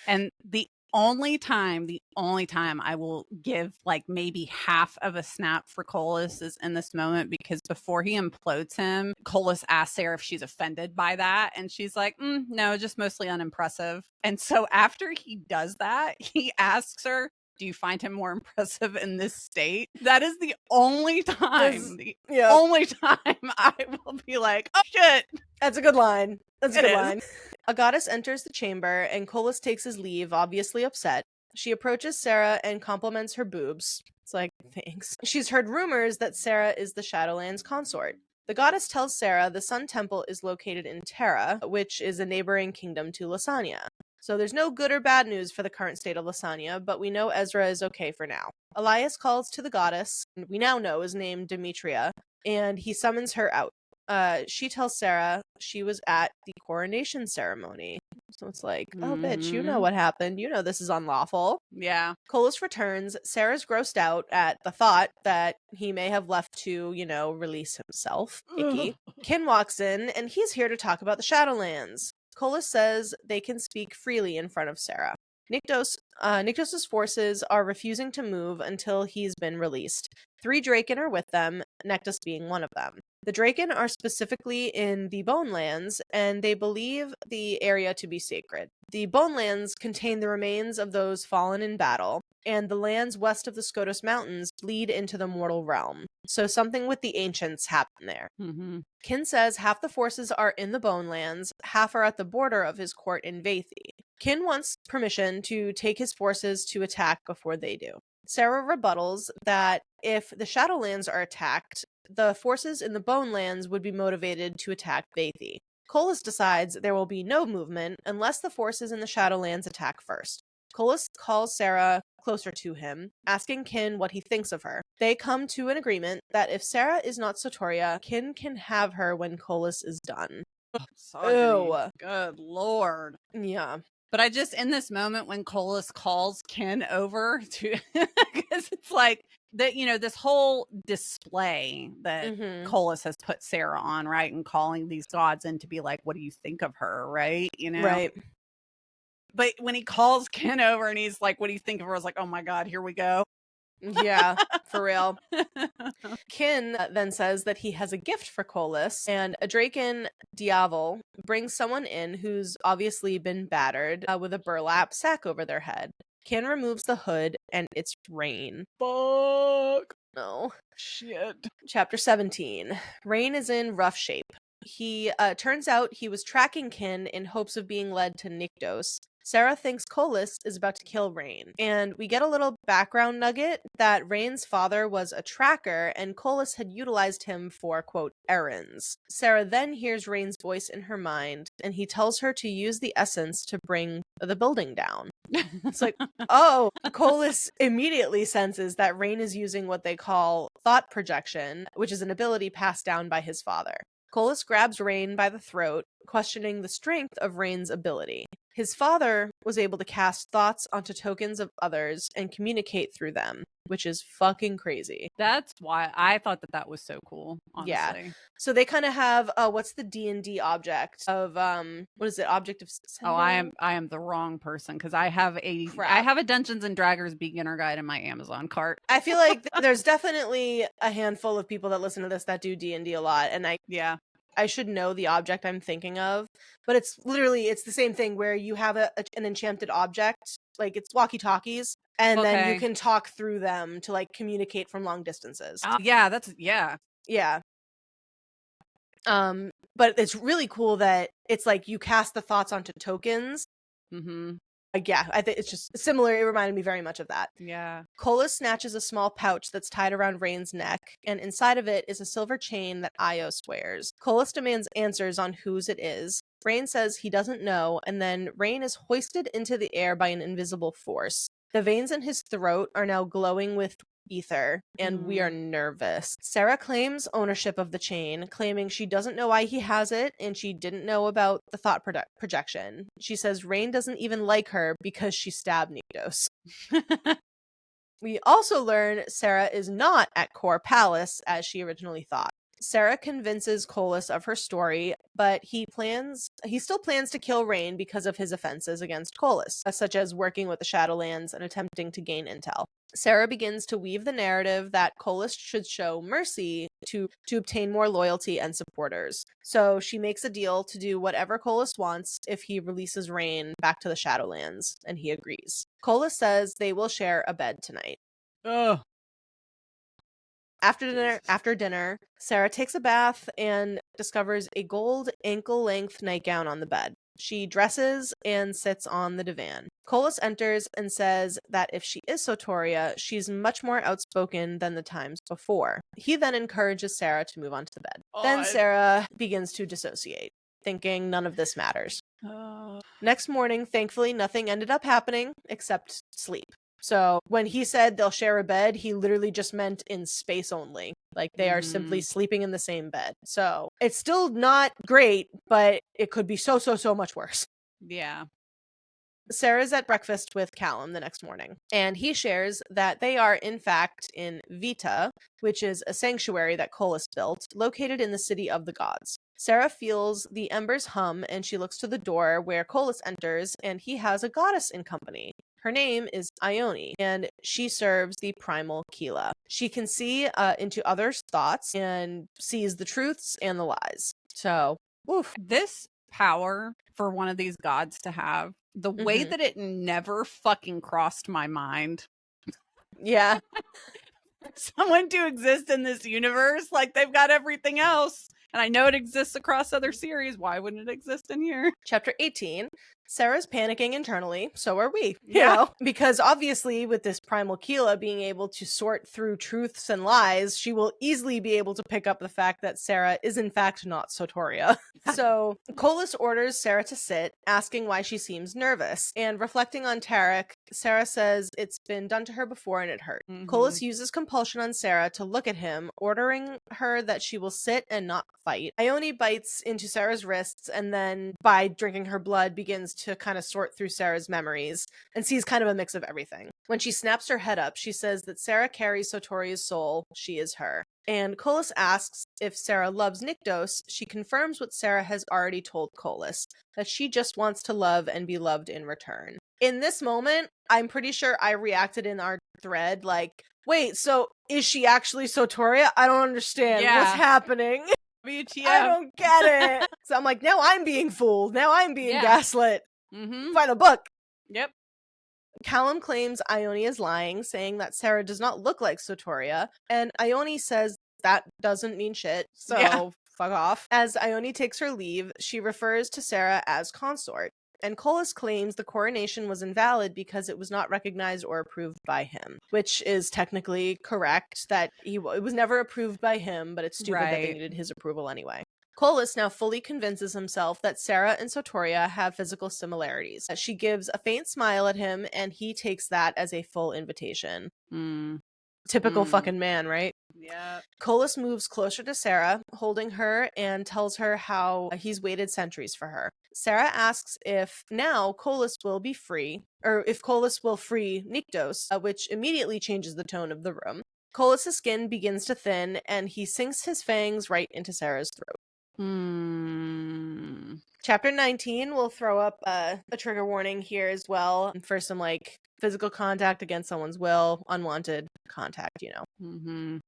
And the only time I will give like maybe half of a snap for Kolis is in this moment, because before he implodes him, Kolis asks Sera if she's offended by that, and she's like, no, just mostly unimpressive. And so after he does that, he asks her, do you find him more impressive in this state? That is the only time only time I will be like, oh shit. That's a good line. That's a good line. A goddess enters the chamber, and Kolis takes his leave, obviously upset. She approaches Sera and compliments her boobs. It's like, thanks. She's heard rumors that Sera is the Shadowlands consort. The goddess tells Sera the Sun Temple is located in Terra, which is a neighboring kingdom to Lasagna. So there's no good or bad news for the current state of Lasagna, but we know Ezra is okay for now. Elias calls to the goddess, we now know is named Demetria, and he summons her out. She tells Sera she was at the coronation ceremony. So it's like, oh, bitch, you know what happened. You know this is unlawful. Yeah. Kolis returns. Sera's grossed out at the thought that he may have left to, release himself. Icky. Kin walks in, and he's here to talk about the Shadowlands. Kolis says they can speak freely in front of Sera. Nyktos' forces are refusing to move until he's been released. 3 Draken are with them, Nyktos being one of them. The Draken are specifically in the Bonelands, and they believe the area to be sacred. The Bonelands contain the remains of those fallen in battle, and the lands west of the Skotos Mountains bleed into the mortal realm. So something with the ancients happened there. Mm-hmm. Kin says half the forces are in the Bonelands, half are at the border of his court in Vathi. Kin wants permission to take his forces to attack before they do. Sera rebuttals that if the Shadowlands are attacked, the forces in the Bonelands would be motivated to attack Vathi. Kolis decides there will be no movement unless the forces in the Shadowlands attack first. Kolis calls Sera closer to him, asking Kin what he thinks of her. They come to an agreement that if Sera is not Sotoria, Kin can have her when Kolis is done. Ew. Good lord. Yeah. But I just, in this moment when Kolis calls Kin over to, because it's like, that, this whole display that Kolis has put Sera on, right? And calling these gods in to be like, what do you think of her, right? Right. But when he calls Kin over and he's like, what do you think of her? I was like, oh my God, here we go. Yeah, for real. Kin then says that he has a gift for Kolis, and a Draken Diavel brings someone in who's obviously been battered with a burlap sack over their head. Kin removes the hood, and it's Rain. Fuck. No. Shit. Chapter 17. Rain is in rough shape. He turns out he was tracking Kin in hopes of being led to Nyktos. Sera thinks Kolis is about to kill Rain, and we get a little background nugget that Rain's father was a tracker and Kolis had utilized him for, quote, errands. Sera then hears Rain's voice in her mind, and he tells her to use the essence to bring the building down. It's like, oh, Kolis immediately senses that Rain is using what they call thought projection, which is an ability passed down by his father. Kolis grabs Rain by the throat, questioning the strength of Rain's ability. His father was able to cast thoughts onto tokens of others and communicate through them, which is fucking crazy. That's why I thought that was so cool, honestly. Yeah. So they kind of have what's the D&D object of what is it? Object of sending? Oh, I am the wrong person because I have a Dungeons and Dragons beginner guide in my Amazon cart. I feel like there's definitely a handful of people that listen to this that do D&D a lot, and I should know the object I'm thinking of, but it's the same thing where you have an enchanted object, like it's walkie-talkies, and then you can talk through them to like communicate from long distances. Yeah. But it's really cool that it's like you cast the thoughts onto tokens. Mm-hmm. Yeah, I think it's just similar. It reminded me very much of that. Yeah. Kolis snatches a small pouch that's tied around Rain's neck, and inside of it is a silver chain that Ios wears. Kolis demands answers on whose it is. Rain says he doesn't know, and then Rain is hoisted into the air by an invisible force. The veins in his throat are now glowing with ether, and we are nervous. Sera claims ownership of the chain, claiming she doesn't know why he has it, and she didn't know about the thought projection. She says Rain doesn't even like her because she stabbed Nyktos. We also learn Sera is not at Core Palace as she originally thought. Sera convinces Kolis of her story, but he still plans to kill Rain because of his offenses against Kolis, such as working with the Shadowlands and attempting to gain intel. Sera begins to weave the narrative that Kolis should show mercy to obtain more loyalty and supporters. So she makes a deal to do whatever Kolis wants if he releases Rain back to the Shadowlands, and he agrees. Kolis says they will share a bed tonight. Oh. After dinner, Sera takes a bath and discovers a gold ankle-length nightgown on the bed. She dresses and sits on the divan. Kolis enters and says that if she is Sotoria, she's much more outspoken than the times before. He then encourages Sera to move on to the bed. Then Sera begins to dissociate, thinking none of this matters. Next morning, thankfully, nothing ended up happening except sleep. So when he said they'll share a bed, he literally just meant in space only. Like they are simply sleeping in the same bed. So it's still not great, but it could be so much worse. Yeah. Sera's at breakfast with Callum the next morning, and he shares that they are in fact in Vita, which is a sanctuary that Kolis built, located in the city of the gods. Sera feels the embers hum, and she looks to the door where Kolis enters, and he has a goddess in company. Her name is Ione, and she serves the primal Kila. She can see into others' thoughts and sees the truths and the lies. So, woof. This power for one of these gods to have, the way that it never fucking crossed my mind. Yeah. Someone to exist in this universe, like they've got everything else. And I know it exists across other series. Why wouldn't it exist in here? Chapter 18. Sera's panicking internally, so are we. You know? Because obviously with this primal Kila being able to sort through truths and lies, she will easily be able to pick up the fact that Sera is in fact not Sotoria. So Kolis orders Sera to sit, asking why she seems nervous. And reflecting on Tarek, Sera says it's been done to her before and it hurt. Kolis uses compulsion on Sera to look at him, ordering her that she will sit and not fight. Ione bites into Sera's wrists and then, by drinking her blood, begins to kind of sort through Sera's memories and sees kind of a mix of everything. When she snaps her head up, she says that Sera carries Sotoria's soul. She is her. And Kolis asks if Sera loves Nyktos. She confirms what Sera has already told Kolis, that she just wants to love and be loved in return. In this moment, I'm pretty sure I reacted in our thread like, wait, so is she actually Sotoria? I don't understand. What's happening? WTF. I don't get it. So I'm like, now I'm being fooled. Now I'm being gaslit. Final book. Yep. Callum claims Ione is lying, saying that Sera does not look like Sotoria, and Ione says that doesn't mean shit, so fuck off. As Ione takes her leave, she refers to Sera as consort. and Kolis claims the coronation was invalid because it was not recognized or approved by him, which is technically correct, that it was never approved by him, but it's stupid that they needed his approval anyway. Kolis now fully convinces himself that Sera and Sotoria have physical similarities. She gives a faint smile at him, and he takes that as a full invitation. Typical fucking man, right? Yeah. Kolis moves closer to Sera, holding her, and tells her how he's waited centuries for her. Sera asks if now Kolis will be free, or if Kolis will free Nyktos, which immediately changes the tone of the room. Kolis' skin begins to thin, and he sinks his fangs right into Sera's throat. Chapter 19 will throw up a trigger warning here as well for some like physical contact against someone's will, unwanted contact, you know.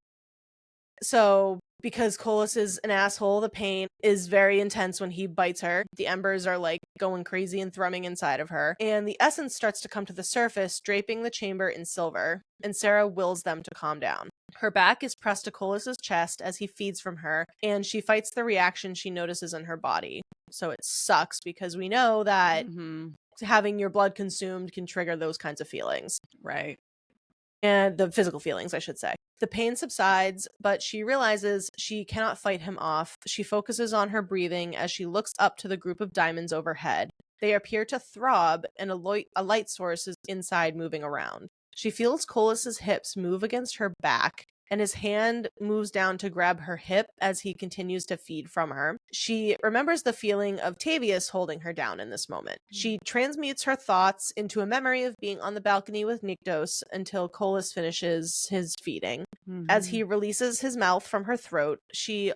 So because Kolis is an asshole, the pain is very intense when he bites her. The embers are like going crazy and thrumming inside of her, and the essence starts to come to the surface, draping the chamber in silver, and Sera wills them to calm down. Her back is pressed to Kolis' chest as he feeds from her, and she fights the reaction she notices in her body. So it sucks because we know that having your blood consumed can trigger those kinds of feelings. Right. And the physical feelings, I should say. The pain subsides, but she realizes she cannot fight him off. She focuses on her breathing as she looks up to the group of diamonds overhead. They appear to throb, and a light source is inside moving around. She feels Kolis' hips move against her back, and his hand moves down to grab her hip as he continues to feed from her. She remembers the feeling of Tavius holding her down in this moment. She transmutes her thoughts into a memory of being on the balcony with Nyktos until Kolis finishes his feeding. As he releases his mouth from her throat, she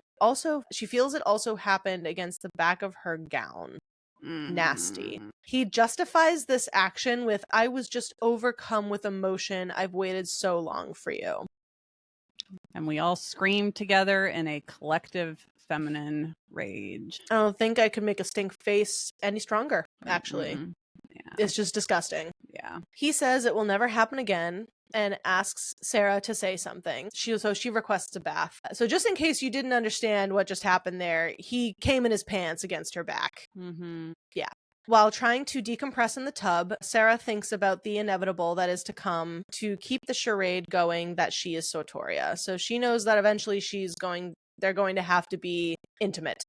feels it also happened against the back of her gown. Nasty. He justifies this action with, "I was just overcome with emotion. I've waited so long for you." And we all scream together in a collective feminine rage. I don't think I could make a stink face any stronger, actually. Yeah. It's just disgusting. Yeah. He says it will never happen again and asks Sera to say something. So she requests a bath. So just in case you didn't understand what just happened there, he came in his pants against her back. Yeah. While trying to decompress in the tub, Sera thinks about the inevitable that is to come to keep the charade going that she is Sotoria. So she knows that eventually they're going to have to be intimate.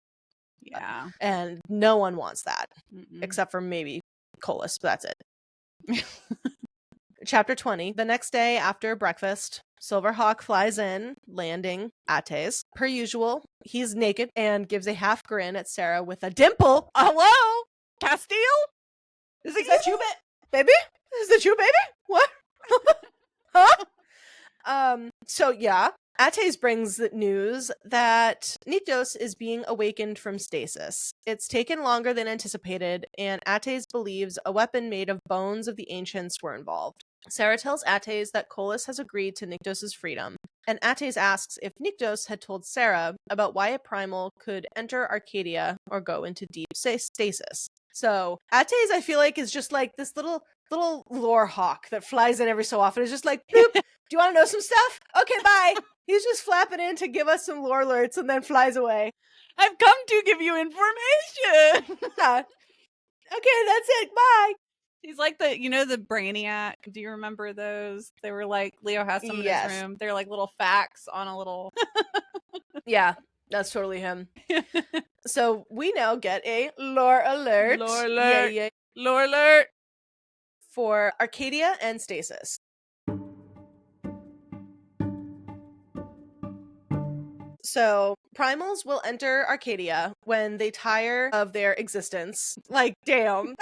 Yeah. And no one wants that. Except for maybe Kolis, but that's it. Chapter 20. The next day after breakfast, Silverhawk flies in, landing Ates. Per usual, he's naked and gives a half grin at Sera with a dimple. Hello? Castile? Is that you, baby? Is that you, baby? What? Huh? So yeah, Ates brings the news that Nyktos is being awakened from stasis. It's taken longer than anticipated, and Ates believes a weapon made of bones of the ancients were involved. Sera tells Ates that Kolis has agreed to Nyktos' freedom, and Ates asks if Nyktos had told Sera about why a primal could enter Arcadia or go into deep stasis. So Ates, I feel like, is just like this little lore hawk that flies in every so often. It's just like, boop, do you want to know some stuff? Okay, bye. He's just flapping in to give us some lore alerts and then flies away. I've come to give you information. Yeah. Okay, that's it. Bye. He's like the Brainiac. Do you remember those? They were like, Leo has some in his room. They're like little facts on a little... Yeah, that's totally him. So we now get a lore alert. Lore alert. Yeah. Lore alert. For Arcadia and Stasis. So, primals will enter Arcadia when they tire of their existence. Like, damn.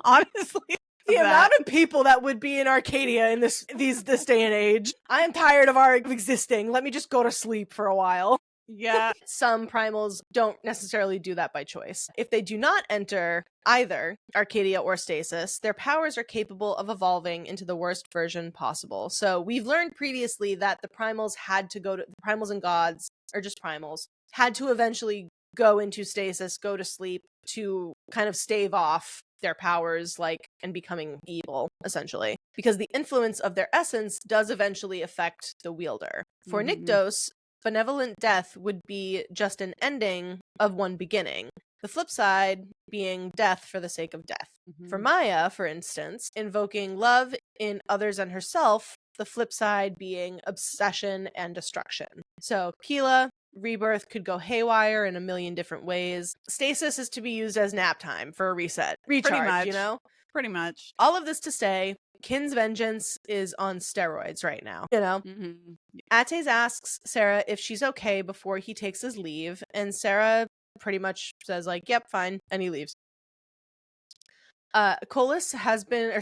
Honestly. The amount of people that would be in Arcadia in this day and age. I am tired of our existing. Let me just go to sleep for a while. Yeah. Some primals don't necessarily do that by choice. If they do not enter either Arcadia or Stasis, their powers are capable of evolving into the worst version possible. So we've learned previously that the primals and gods, or just primals, had to eventually go into stasis, go to sleep to kind of stave off their powers, and becoming evil, essentially. Because the influence of their essence does eventually affect the wielder. For Nyktos, benevolent death would be just an ending of one beginning. The flip side being death for the sake of death. Mhm. For Maya, for instance, invoking love in others and herself, the flip side being obsession and destruction. So Keela, rebirth could go haywire in a million different ways. Stasis is to be used as nap time for a reset. Recharge, you know? Pretty much. All of this to say, Kin's vengeance is on steroids right now, you know? Mm-hmm. Ates asks Sera if she's okay before he takes his leave, and Sera pretty much says, like, yep, fine, and he leaves. Kolis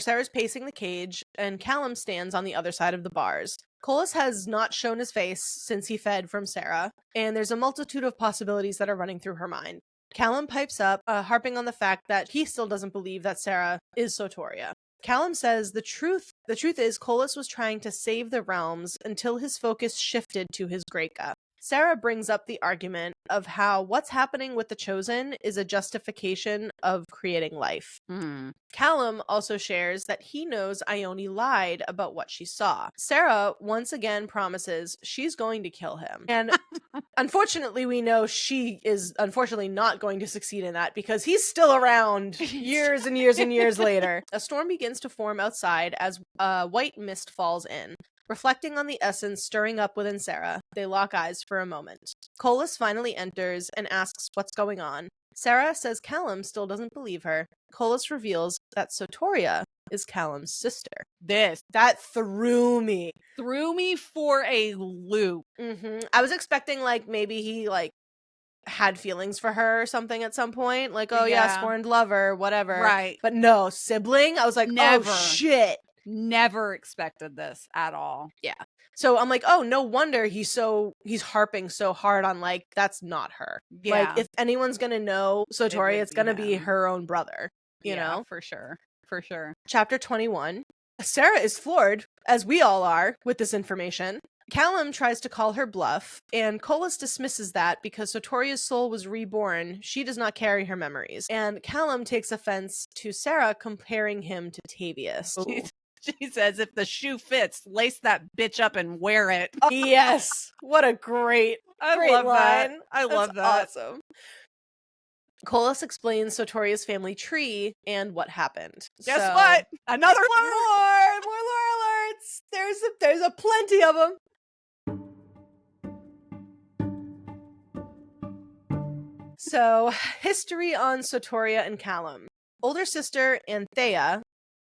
Sera's pacing the cage, and Callum stands on the other side of the bars. Kolis has not shown his face since he fed from Sera, and there's a multitude of possibilities that are running through her mind. Callum pipes up, harping on the fact that he still doesn't believe that Sera is Sotoria. Callum says the truth is Kolis was trying to save the realms until his focus shifted to his Greca. Sera brings up the argument of how what's happening with the Chosen is a justification of creating life. Mm. Callum also shares that he knows Ione lied about what she saw. Sera once again promises she's going to kill him. And unfortunately, we know she is unfortunately not going to succeed in that because he's still around years and years and years later. A storm begins to form outside as white mist falls in. Reflecting on the essence stirring up within Sera, they lock eyes for a moment. Kolis finally enters and asks what's going on. Sera says Callum still doesn't believe her. Kolis reveals that Sotoria is Callum's sister. That threw me. Threw me for a loop. Mm-hmm. I was expecting, like, maybe he, like, had feelings for her or something at some point. Like, oh, yeah, scorned lover, whatever. Right. But no, sibling? I was like, Never. Oh, shit. Never expected this at all. Yeah. So I'm like, oh, no wonder he's harping so hard on, like, that's not her. Yeah. Like, if anyone's gonna know Sotoria, it's gonna be her own brother, you know? For sure. For sure. Chapter 21. Sera is floored, as we all are, with this information. Callum tries to call her bluff, and Kolis dismisses that because Sotoria's soul was reborn, she does not carry her memories. And Callum takes offense to Sera comparing him to Tavius. She says, if the shoe fits, lace that bitch up and wear it. Yes. What a great love line. That. I love that. Awesome. Kolis explains Sotoria's family tree and what happened. Guess what? Another lore! More lore alerts! There's a plenty of them. So, history on Sotoria and Callum. Older sister Anthea,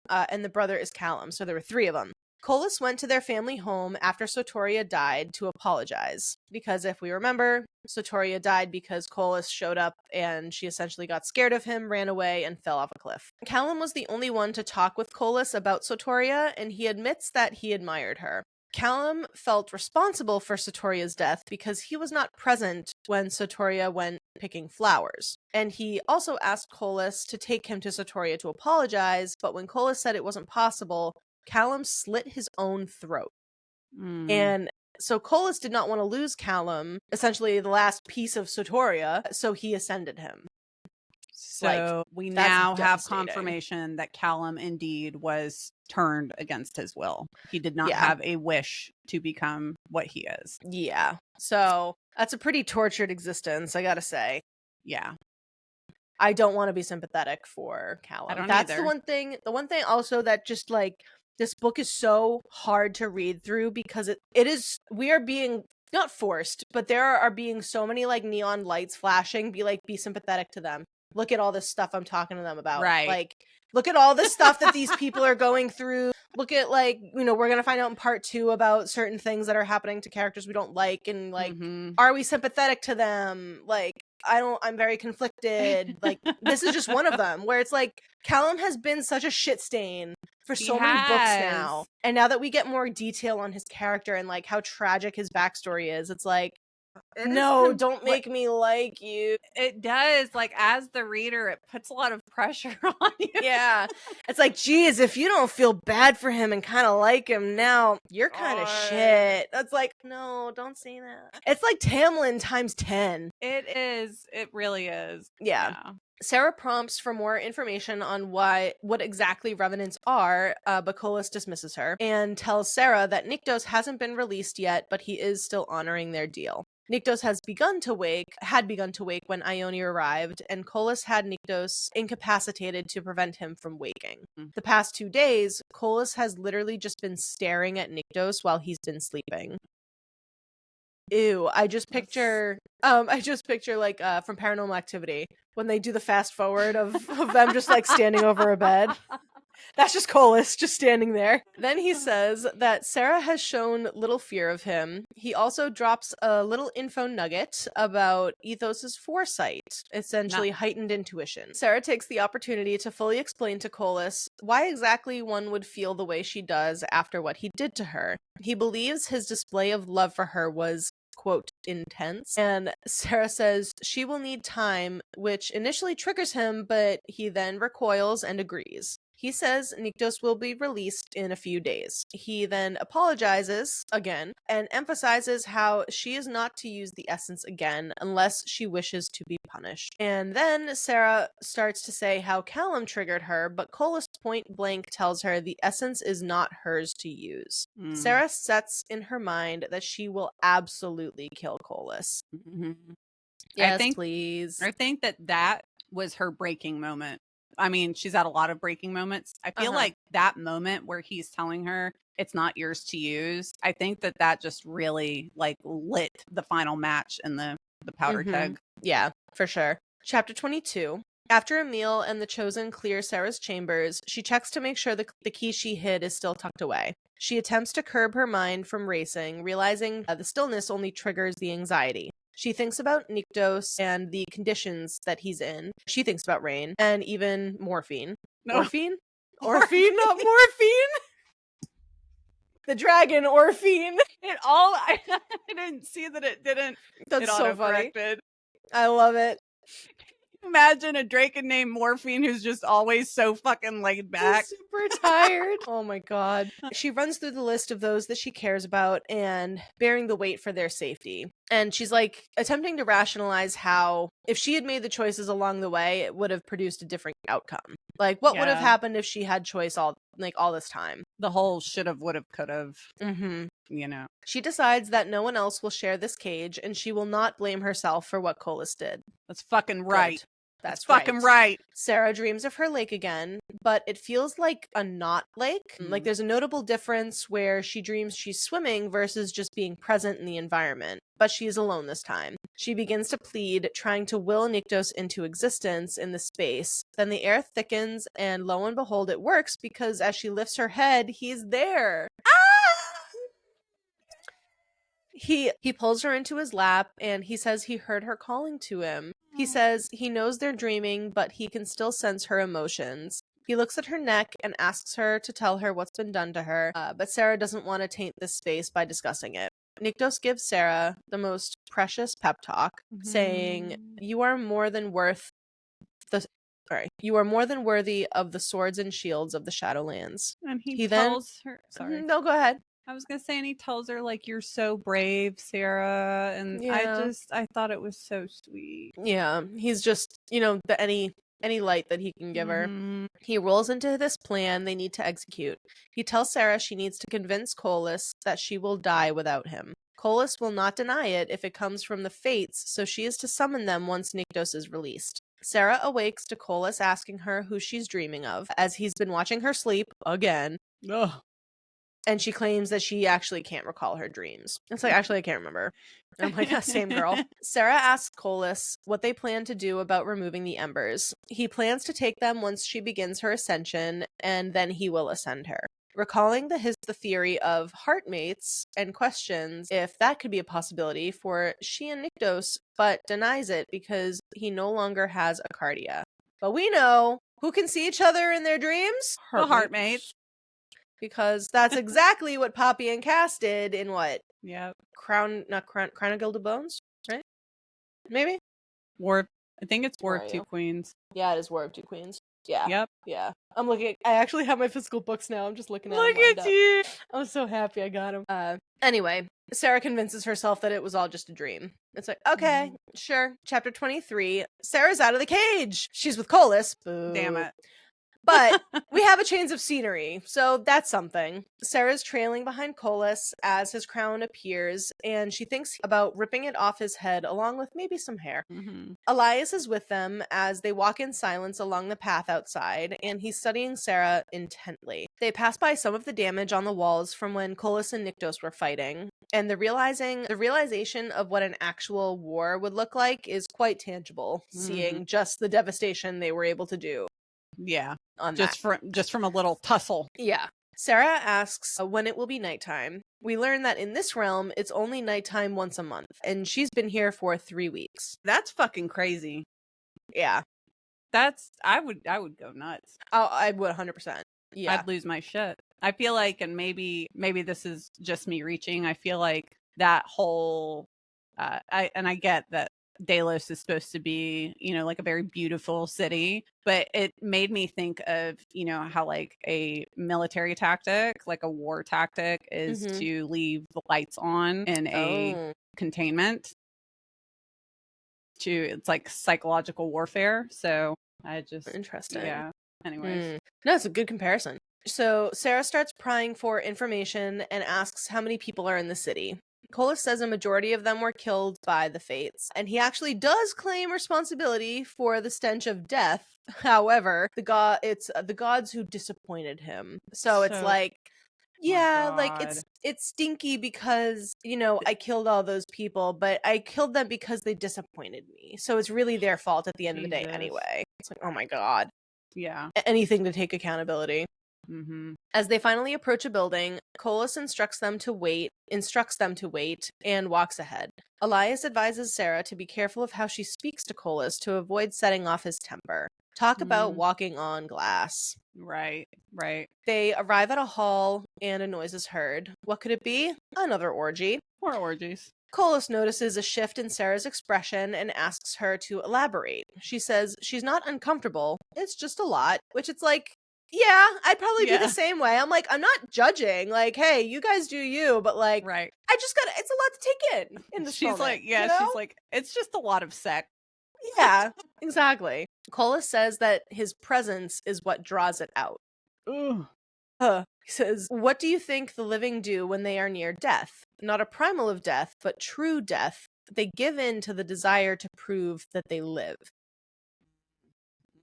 and the brother is Callum, so there were 3 of them. Kolis went to their family home after Sotoria died to apologize. Because if we remember, Sotoria died because Kolis showed up and she essentially got scared of him, ran away, and fell off a cliff. Callum was the only one to talk with Kolis about Sotoria, and he admits that he admired her. Callum felt responsible for Sotoria's death because he was not present when Sotoria went picking flowers. And he also asked Kolis to take him to Sotoria to apologize, but when Kolis said it wasn't possible, Callum slit his own throat. And so Kolis did not want to lose Callum, essentially the last piece of Sotoria, so he ascended him. So we now have confirmation that Callum indeed was turned against his will. He did not have a wish to become what he is. Yeah. So that's a pretty tortured existence, I gotta say. Yeah. I don't want to be sympathetic for Callum. I don't That's either. the one thing also that just, like, this book is so hard to read through because we are being not forced, but there are being so many, like, neon lights flashing. Be sympathetic to them. Look at all this stuff I'm talking to them about. Right. Like, look at all the stuff that these people are going through. Look at, like, you know, we're going to find out in part 2 about certain things that are happening to characters we don't like. And, like, are we sympathetic to them? Like, I'm very conflicted. Like, this is just one of them where it's like, Callum has been such a shit stain for so many books now. And now that we get more detail on his character and, like, how tragic his backstory is, it's like, don't make me like you. It does. Like, as the reader, it puts a lot of pressure on you. Yeah. It's like, geez, if you don't feel bad for him and kind of like him now, you're kind of shit. That's like, no, don't say that. It's like Tamlin times 10. It is. It really is. Yeah. Sera prompts for more information on what exactly revenants are, but Kolis dismisses her and tells Sera that Nyktos hasn't been released yet, but he is still honoring their deal. Nyktos had begun to wake when Ione arrived, and Kolis had Nyktos incapacitated to prevent him from waking. The past 2 days, Kolis has literally just been staring at Nyktos while he's been sleeping. Ew, I just picture like from Paranormal Activity when they do the fast forward of them just like standing over a bed. That's just Kolis just standing there. Then he says that Sera has shown little fear of him. He also drops a little info nugget about Ethos's foresight, essentially heightened intuition. Sera takes the opportunity to fully explain to Kolis why exactly one would feel the way she does after what he did to her. He believes his display of love for her was, quote, intense, and Sera says she will need time, which initially triggers him, but he then recoils and agrees. He says Nyktos will be released in a few days. He then apologizes again and emphasizes how she is not to use the essence again unless she wishes to be punished. And then Sera starts to say how Callum triggered her, but Kolis point blank tells her the essence is not hers to use. Sera sets in her mind that she will absolutely kill Kolis. Yes, please. I think that was her breaking moment. I mean, she's had a lot of breaking moments. I feel like that moment where he's telling her it's not yours to use, I think that just really like lit the final match in the powder keg. Yeah, for sure. Chapter 22. After a meal and the Chosen clear Sera's chambers, she checks to make sure the key she hid is still tucked away. She attempts to curb her mind from racing, realizing the stillness only triggers the anxiety. She thinks about Nyktos and the conditions that he's in. She thinks about rain and even morphine. Orphine? Orphine, not morphine! The dragon, Orphine! I didn't see that it didn't. That's so funny. Corrected. I love it. Imagine a Draken named Morphine who's just always so fucking laid back. Super tired. Oh my god. She runs through the list of those that she cares about and bearing the weight for their safety. And she's like attempting to rationalize how if she had made the choices along the way, it would have produced a different outcome. Like what would have happened if she had choice all this time? The whole should have, would have, could have. You know. She decides that no one else will share this cage and she will not blame herself for what Kolis did. That's fucking right. Good. That's fucking right. Sera dreams of her lake again, but it feels like a not lake. Like there's a notable difference where she dreams she's swimming versus just being present in the environment. But she is alone this time. She begins to plead, trying to will Nyktos into existence in the space. Then the air thickens, and lo and behold, it works because as she lifts her head, he's there. He pulls her into his lap, and he says he heard her calling to him. He says he knows they're dreaming, but he can still sense her emotions. He looks at her neck and asks her to tell her what's been done to her, but Sera doesn't want to taint this space by discussing it. Nyktos gives Sera the most precious pep talk, saying, "You are more than worthy of the swords and shields of the Shadowlands." And he tells her, sorry. No, go ahead. I was going to say, and he tells her, like, you're so brave, Sera. And I thought it was so sweet. Yeah, he's just, any light that he can give her. He rolls into this plan they need to execute. He tells Sera she needs to convince Kolis that she will die without him. Kolis will not deny it if it comes from the Fates, so she is to summon them once Nyktos is released. Sera awakes to Kolis asking her who she's dreaming of, as he's been watching her sleep again. Ugh. And she claims that she actually can't recall her dreams. It's like, actually, I can't remember. I'm like, yeah, same girl. Sera asks Kolis what they plan to do about removing the embers. He plans to take them once she begins her ascension, and then he will ascend her. Recalling the theory of heartmates and questions if that could be a possibility for she and Nyktos, but denies it because he no longer has a Cardia. But we know who can see each other in their dreams? The heartmates. Because that's exactly what Poppy and Cass did in what? Yeah. Crown of Gilded Bones, right? Maybe? I think it's War of Two Queens. Yeah, it is War of Two Queens. Yeah. Yep. Yeah. I'm looking. I actually have my physical books now. I'm just looking at them. Look at you. I'm so happy I got them. Anyway, Sera convinces herself that it was all just a dream. It's like, okay, sure. Chapter 23. Sera's out of the cage. She's with Kolis. Boo. Damn it. But we have a change of scenery, so that's something. Sera's trailing behind Kolis as his crown appears, and she thinks about ripping it off his head along with maybe some hair. Elias is with them as they walk in silence along the path outside, and he's studying Sera intently. They pass by some of the damage on the walls from when Kolis and Nyktos were fighting, and the realization of what an actual war would look like is quite tangible, seeing just the devastation they were able to do. Yeah. On just from a little tussle. Yeah. Sera asks when it will be nighttime. We learn that in this realm, it's only nighttime once a month, and she's been here for 3 weeks. That's fucking crazy. Yeah. I would go nuts. Oh, I would 100%. Yeah. I'd lose my shit. I feel like, and maybe this is just me reaching, I feel like that whole I get that Delos is supposed to be, like a very beautiful city, but it made me think of, how like a military tactic, like a war tactic is to leave the lights on in a containment. It's like psychological warfare. So I just interesting. Yeah. Anyways. No, it's a good comparison. So Sera starts prying for information and asks how many people are in the city. Kolis says a majority of them were killed by the Fates, and he actually does claim responsibility for the stench of death. However, it's the gods who disappointed him. So it's like, yeah, like it's stinky because, I killed all those people, but I killed them because they disappointed me. So it's really their fault at the end of the day anyway. It's like, oh my god. Yeah. Anything to take accountability. As they finally approach a building, Kolis instructs them to wait, and walks ahead. Elias advises Sera to be careful of how she speaks to Kolis to avoid setting off his temper. Talk about walking on glass. Right. They arrive at a hall, and a noise is heard. What could it be? Another orgy. More orgies. Kolis notices a shift in Sera's expression and asks her to elaborate. She says she's not uncomfortable, it's just a lot, which it's like, yeah, I'd probably be the same way. I'm like, I'm not judging. Like, hey, you guys do you, but like, right. It's a lot to take in this She's moment, like, she's like, it's just a lot of sex. Yeah, exactly. Kolis says that his presence is what draws it out. He says, what do you think the living do when they are near death? Not a primal of death, but true death. They give in to the desire to prove that they live.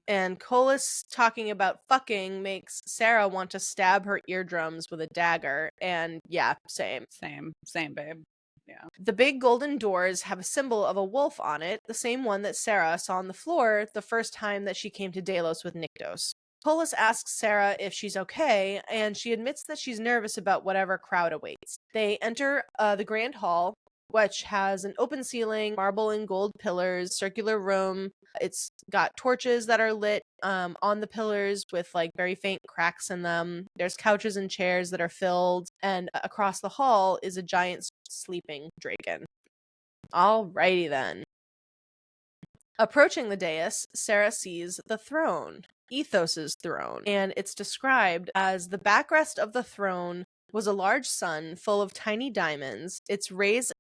And Kolis talking about fucking makes Sera want to stab her eardrums with a dagger. And yeah, same, babe. Yeah. The big golden doors have a symbol of a wolf on it, the same one that Sera saw on the floor the first time that she came to Delos with Nyktos. Kolis asks Sera if she's okay, and she admits that she's nervous about whatever crowd awaits. They enter the Grand Hall, which has an open ceiling, marble and gold pillars, circular room. It's got torches that are lit on the pillars with like very faint cracks in them. There's couches and chairs that are filled, and across the hall is a giant sleeping dragon. Alrighty then. Approaching the dais, Sera sees the throne, Nyktos' throne, and it's described as the backrest of the throne was a large sun full of tiny diamonds, its rays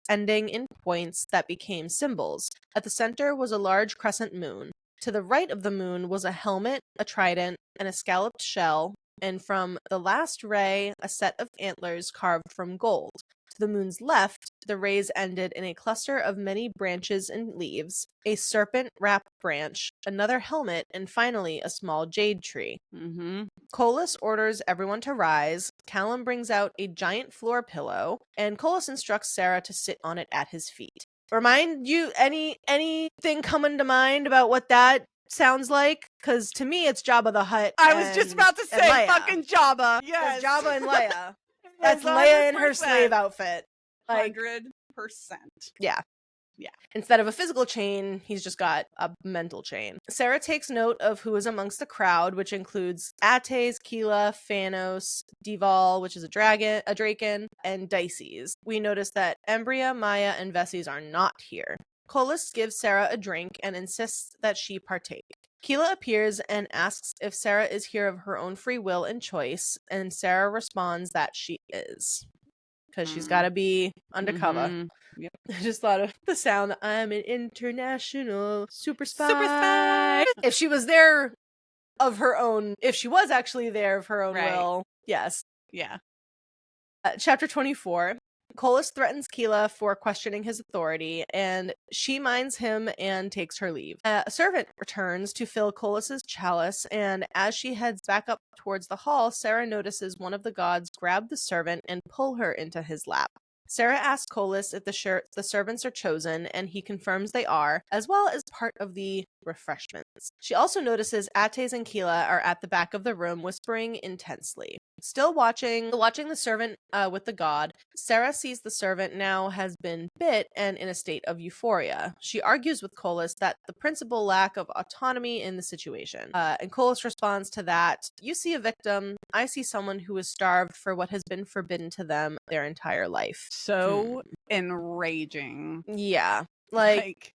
ending in points that became symbols. At the center was a large crescent moon. To the right of the moon was a helmet, a trident, and a scalloped shell, and from the last ray, a set of antlers carved from gold. To the moon's left, the rays ended in a cluster of many branches and leaves, a serpent-wrapped branch, another helmet, and finally a small jade tree. Kolis orders everyone to rise. Callum brings out a giant floor pillow, and Kolis instructs Sera to sit on it at his feet. Remind you anything coming to mind about what that sounds like? Because to me, it's Jabba the Hutt. I was just about to say fucking Jabba. Yes, Jabba and Leia. That's Leia in her slave outfit. Like 100%. Yeah. Instead of a physical chain, he's just got a mental chain. Sera takes note of who is amongst the crowd, which includes Ates, Keela, Phanos, Dival, which is a Draken, and Dices. We notice that Embria, Maya, and Veses are not here. Kolis gives Sera a drink and insists that she partake. Keela appears and asks if Sera is here of her own free will and choice, and Sera responds that she is. because she's got to be undercover. Yep. I just thought of the sound. I'm an international super spy. Super spy. If she was there of her own, if she was actually there of her own Right. will, yes. Yeah. Chapter 24. Kolis threatens Keela for questioning his authority, and she minds him and takes her leave. A servant returns to fill Kolis's chalice, and as she heads back up towards the hall, Sera notices one of the gods grab the servant and pull her into his lap. Sera asks Kolis if the servants are chosen, and he confirms they are, as well as part of the refreshments. She also notices Ates and Keela are at the back of the room, whispering intensely. Still watching the servant with the god, Sera sees the servant now has been bit and in a state of euphoria. She argues with Kolis that the principal lack of autonomy in the situation. And Kolis responds to that, "You see a victim, I see someone who is starved for what has been forbidden to them their entire life." So enraging. Yeah. Like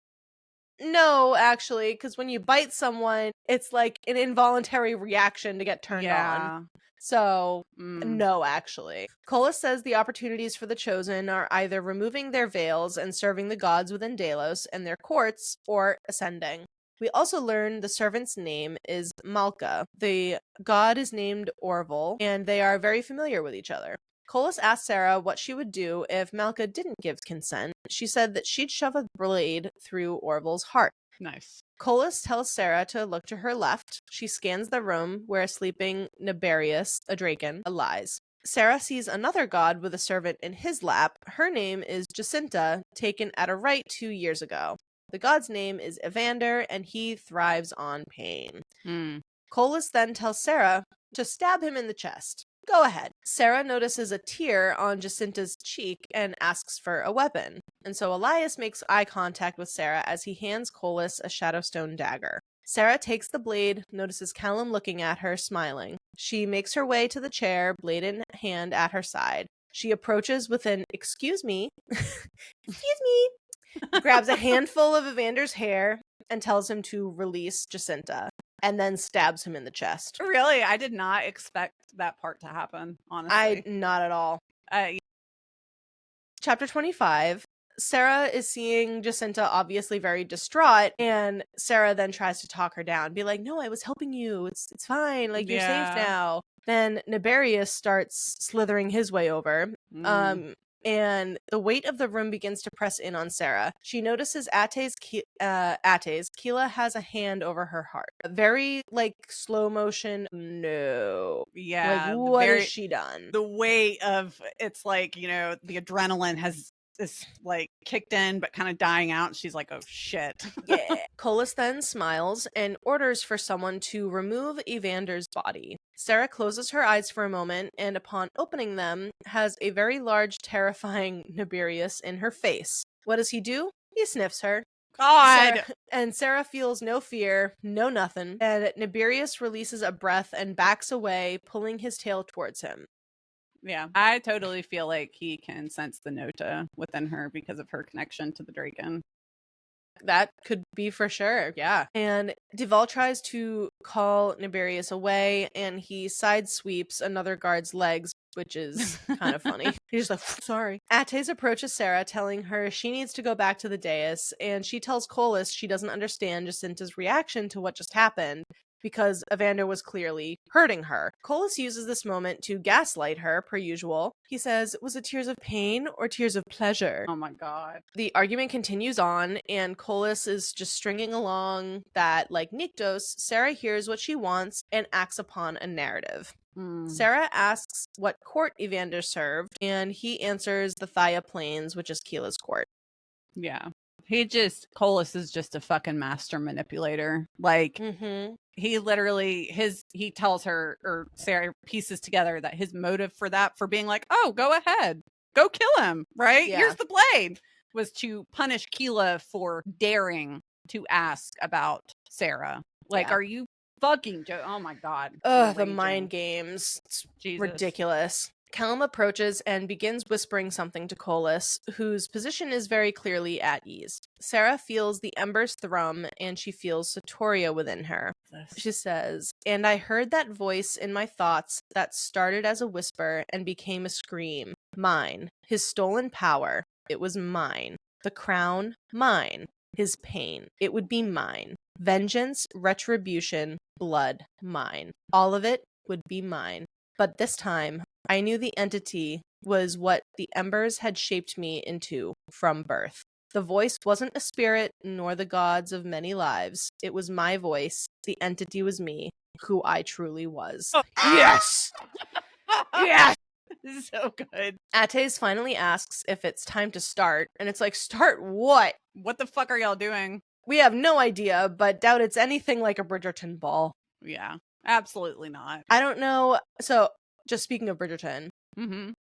no, actually, because when you bite someone, it's like an involuntary reaction to get turned on. So, no, actually. Kolis says the opportunities for the chosen are either removing their veils and serving the gods within Delos and their courts, or ascending. We also learn the servant's name is Malka. The god is named Orville, and they are very familiar with each other. Kolis asked Sera what she would do if Malka didn't give consent. She said that she'd shove a blade through Orville's heart. Nice. Kolis tells Sera to look to her left. She scans the room where a sleeping Nibarius, a draken, lies. Sera sees another god with a servant in his lap. Her name is Jacinta, taken at a rite 2 years ago. The god's name is Evander, and he thrives on pain. Kolis then tells Sera to stab him in the chest. Go ahead. Sera notices a tear on Jacinta's cheek and asks for a weapon. And so Elias makes eye contact with Sera as he hands Kolis a Shadowstone dagger. Sera takes the blade, notices Callum looking at her, smiling. She makes her way to the chair, blade in hand at her side. She approaches with an, "Excuse me," excuse me, grabs a handful of Evander's hair and tells him to release Jacinta, and then stabs him in the chest. Really? I did not expect that part to happen, honestly. Not at all. Chapter 25. Sera is seeing Jacinta obviously very distraught, and Sera then tries to talk her down, be like, "No, I was helping you. It's fine. Like, you're safe now." Then Nibarius starts slithering his way over. And the weight of the room begins to press in on Sera. She notices Keela has a hand over her heart. Very, like, slow motion. No. Yeah. Like, what has she done? The weight of, it's like, you know, the adrenaline is like kicked in but kind of dying out, and she's like, "Oh shit." Yeah. Kolis then smiles and orders for someone to remove Evander's body. Sera closes her eyes for a moment, and upon opening them, has a very large, terrifying Nibarius in her face. What does he do? He sniffs her. God! Sera feels no fear, no nothing, and Nibarius releases a breath and backs away, pulling his tail towards him. Yeah, I totally feel like he can sense the Nota within her because of her connection to the Draken. That could be for sure, yeah. And Duval tries to call Nibarius away, and he side sweeps another guard's legs, which is kind of funny. He's just like, "Sorry." Ates approaches Sera, telling her she needs to go back to the dais, and she tells Kolis she doesn't understand Jacinta's reaction to what just happened, because Evander was clearly hurting her. Kolis uses this moment to gaslight her, per usual. He says, "Was it tears of pain or tears of pleasure?" Oh my god. The argument continues on, and Kolis is just stringing along that, like Nyktos, Sera hears what she wants and acts upon a narrative. Sera asks what court Evander served, and he answers the Thaya Plains, which is Keela's court. Yeah. Kolis is just a fucking master manipulator. Like, he literally, he tells her, or Sera pieces together that his motive for being like, "Oh, go ahead, go kill him, right? Yeah. Here's the blade," was to punish Keela for daring to ask about Sera. Like, are you fucking oh my god. Ugh, the mind games. It's Jesus. ridiculous. Callum approaches and begins whispering something to Kolis, whose position is very clearly at ease. Sera feels the embers thrum, and she feels Satoria within her. She says, "And I heard that voice in my thoughts that started as a whisper and became a scream. Mine. His stolen power. It was mine. The crown. Mine. His pain. It would be mine. Vengeance, retribution, blood. Mine. All of it would be mine. But this time, I knew the entity was what the embers had shaped me into from birth. The voice wasn't a spirit nor the gods of many lives. It was my voice. The entity was me, who I truly was." Yes! Yes! So good. Ates finally asks if it's time to start, and it's like, start what? What the fuck are y'all doing? We have no idea, but doubt it's anything like a Bridgerton ball. Yeah, absolutely not. I don't know. So, just speaking of Bridgerton,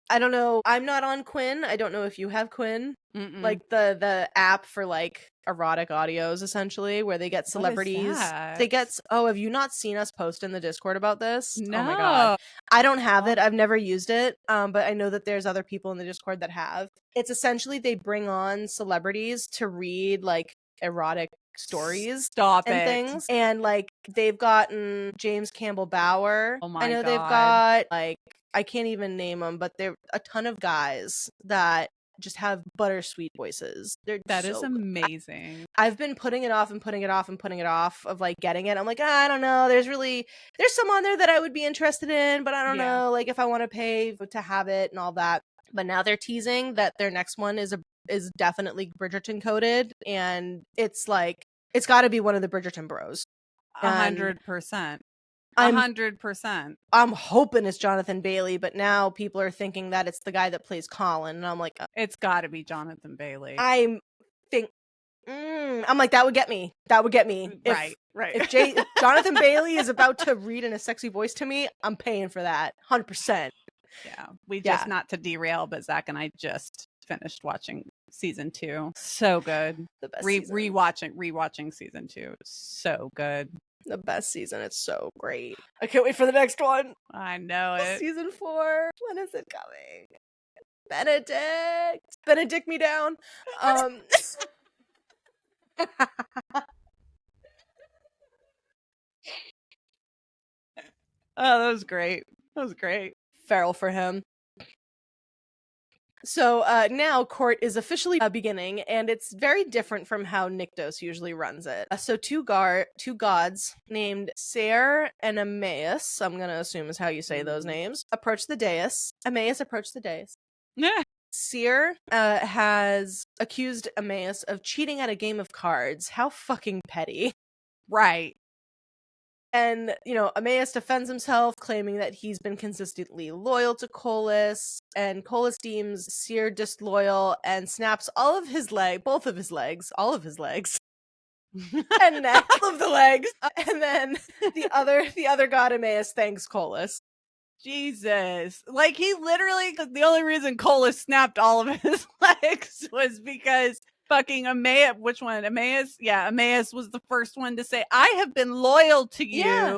I don't know. I'm not on Quinn. I don't know if you have Quinn. Like the app for like erotic audios, essentially, where they get celebrities. They get. Oh, have you not seen us post in the Discord about this? No. Oh my god. I don't have it. I've never used it. But I know that there's other people in the Discord that have. It's essentially they bring on celebrities to read like erotic stories and things, and like they've gotten James Campbell Bower. Oh my I know God. they've got like, I can't even name them, but they're a ton of guys that just have buttersweet voices. That is amazing. I've been putting it off and putting it off and putting it off of like getting it. I'm like, I don't know. There's some on there that I would be interested in, but I don't know like if I want to pay to have it and all that. But now they're teasing that their next one is definitely Bridgerton coded, and it's like it's got to be one of the Bridgerton bros. 100%. 100%. I'm hoping it's Jonathan Bailey, but now people are thinking that it's the guy that plays Colin, and I'm like, it's got to be Jonathan Bailey. I'm like, that would get me. That would get me. Right. If Jonathan Bailey is about to read in a sexy voice to me, I'm paying for that 100%. Yeah, we just not to derail, but Zach and I just finished watching season 2. So good. The best rewatching season 2. So good. The best season. It's so great. I can't wait for the next one. I know it. Season 4. When is it coming? Benedict me down. Oh, that was great. Feral for him. So now court is officially beginning, and it's very different from how Nyktos usually runs it. So two gods named Sera and Emmaus, I'm going to assume is how you say those names, approach the dais. Emmaus approached the dais. Yeah. Sera has accused Emmaus of cheating at a game of cards. How fucking petty. Right. And, Emmaus defends himself, claiming that he's been consistently loyal to Kolis, and Kolis deems Sera disloyal and snaps both of his legs, and then all of the legs, and then the other god Emmaus thanks Kolis. Jesus. Like, he literally, the only reason Kolis snapped all of his legs was because fucking Emmaus, which one? Emmaus? Yeah, Emmaus was the first one to say, I have been loyal to you. Yeah.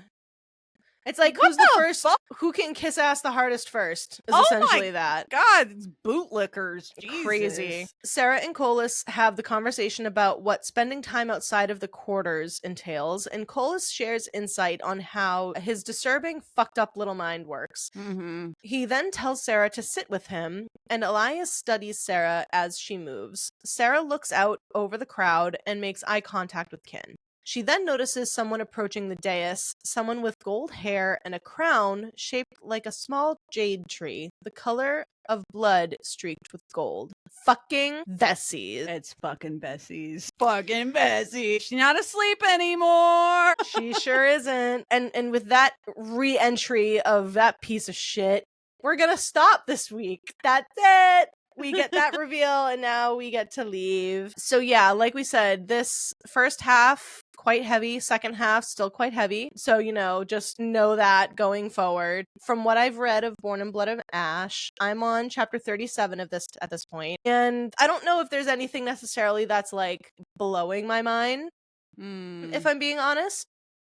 It's like, who's the first? Who can kiss ass the hardest first? Is essentially that. God, it's bootlickers. Jesus. Crazy. Sera and Kolis have the conversation about what spending time outside of the quarters entails, and Kolis shares insight on how his disturbing, fucked up little mind works. Mm-hmm. He then tells Sera to sit with him, and Elias studies Sera as she moves. Sera looks out over the crowd and makes eye contact with Kin. She then notices someone approaching the dais, someone with gold hair and a crown shaped like a small jade tree, the color of blood streaked with gold. Fucking Bessies. It's fucking Bessies. Fucking Bessie. She's not asleep anymore. She sure isn't. And with that re-entry of that piece of shit, we're gonna stop this week. That's it. We get that reveal, and now we get to leave. So yeah, like we said, this first half, quite heavy. Second half, still quite heavy. So, just know that going forward. From what I've read of Born in Blood of Ash, I'm on chapter 37 of this at this point. And I don't know if there's anything necessarily that's, like, blowing my mind, if I'm being honest.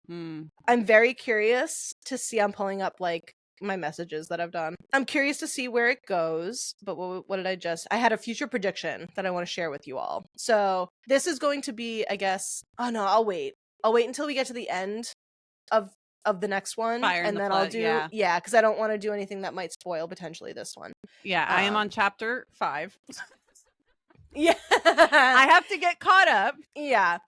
I'm very curious to see. I'm pulling up, like, my messages that I've done. I'm curious to see where it goes, but what did I had a future prediction that I want to share with you all. So this is going to be, I guess, oh no, I'll wait until we get to the end of the next one, and then I'll do because I don't want to do anything that might spoil potentially this one. I am on chapter 5. Yeah. I have to get caught up. Yeah.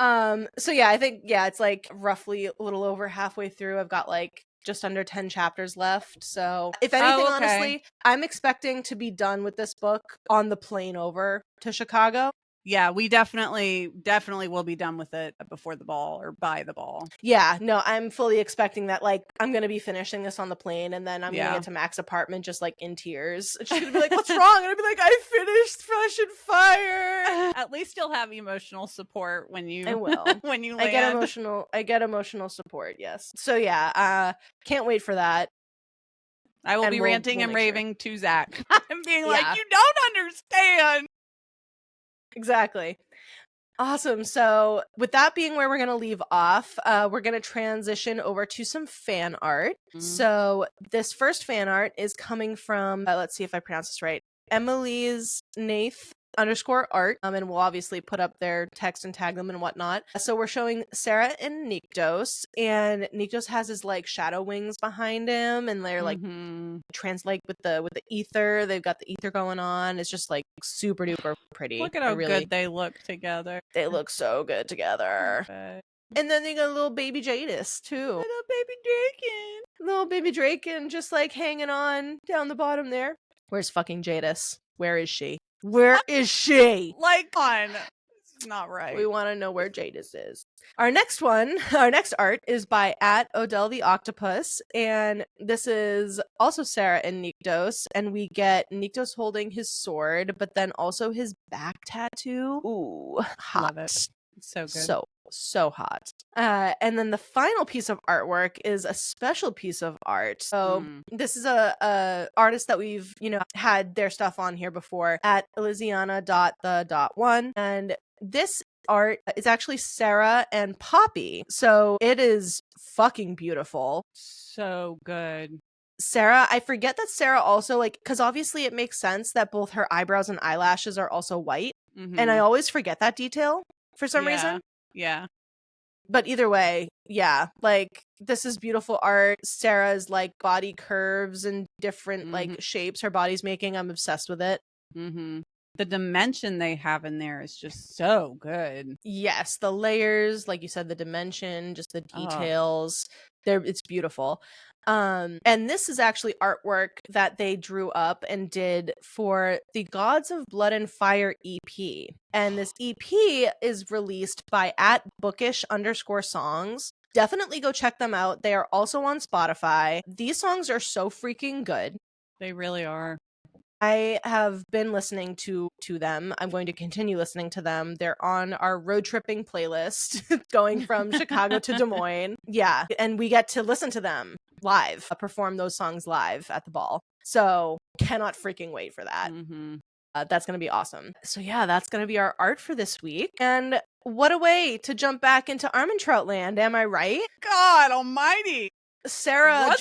So yeah, I think it's like roughly a little over halfway through. I've got like just under 10 chapters left. So if anything, honestly, I'm expecting to be done with this book on the plane over to Chicago. Yeah, we definitely will be done with it before the ball or by the ball. Yeah, no, I'm fully expecting that, like, I'm going to be finishing this on the plane, and then I'm going to get to Mac's apartment just, like, in tears. She's going to be like, what's wrong? And I'll be like, I finished Fresh and Fire. At least you'll have emotional support when you... I will. when you land. I get emotional support, yes. So, yeah, can't wait for that. I will be ranting and raving to Zach. I'm being like, you don't understand. Exactly. Awesome. So with that being where we're going to leave off, we're going to transition over to some fan art. So this first fan art is coming from, let's see if I pronounce this right, Emily's Nath _art. And we'll obviously put up their text and tag them and whatnot. So we're showing Sera and Nyktos, and Nyktos has his like shadow wings behind him, and they're like translate with the ether. They've got the ether going on. It's just like super duper pretty. Look at how good they look together. They look so good together. Okay. And then they got a little baby Jadis too. Little baby Draken just like hanging on down the bottom there. Where's fucking Jadis? Where is she? Where is she? Like, on. This is not right. We want to know where Jadis is. Our next art is by @Odell the Octopus, and this is also Sera and Nyktos, and we get Nyktos holding his sword, but then also his back tattoo. Ooh, hot. Love it. So good. So hot. And then the final piece of artwork is a special piece of art. So this is a artist that we've, had their stuff on here before at Elysiana.the.1. And this art is actually Sera and Poppy. So it is fucking beautiful. So good. Sera, I forget that Sera also, like, because obviously it makes sense that both her eyebrows and eyelashes are also white. And I always forget that detail for some reason. Yeah. But either way, yeah, like, this is beautiful art. Sera's like body curves and different like shapes her body's making. I'm obsessed with it. The dimension they have in there is just so good. Yes, the layers, like you said, the dimension, just the details. It's beautiful. And this is actually artwork that they drew up and did for the Gods of Blood and Fire EP. And this EP is released by @bookish _songs. Definitely go check them out. They are also on Spotify. These songs are so freaking good. They really are. I have been listening to them. I'm going to continue listening to them. They're on our road tripping playlist going from Chicago to Des Moines. Yeah. And we get to listen to them live, perform those songs live at the ball. So cannot freaking wait for that. That's going to be awesome. So yeah, that's going to be our art for this week. And what a way to jump back into Armentrout land. Am I right? God almighty. Sera's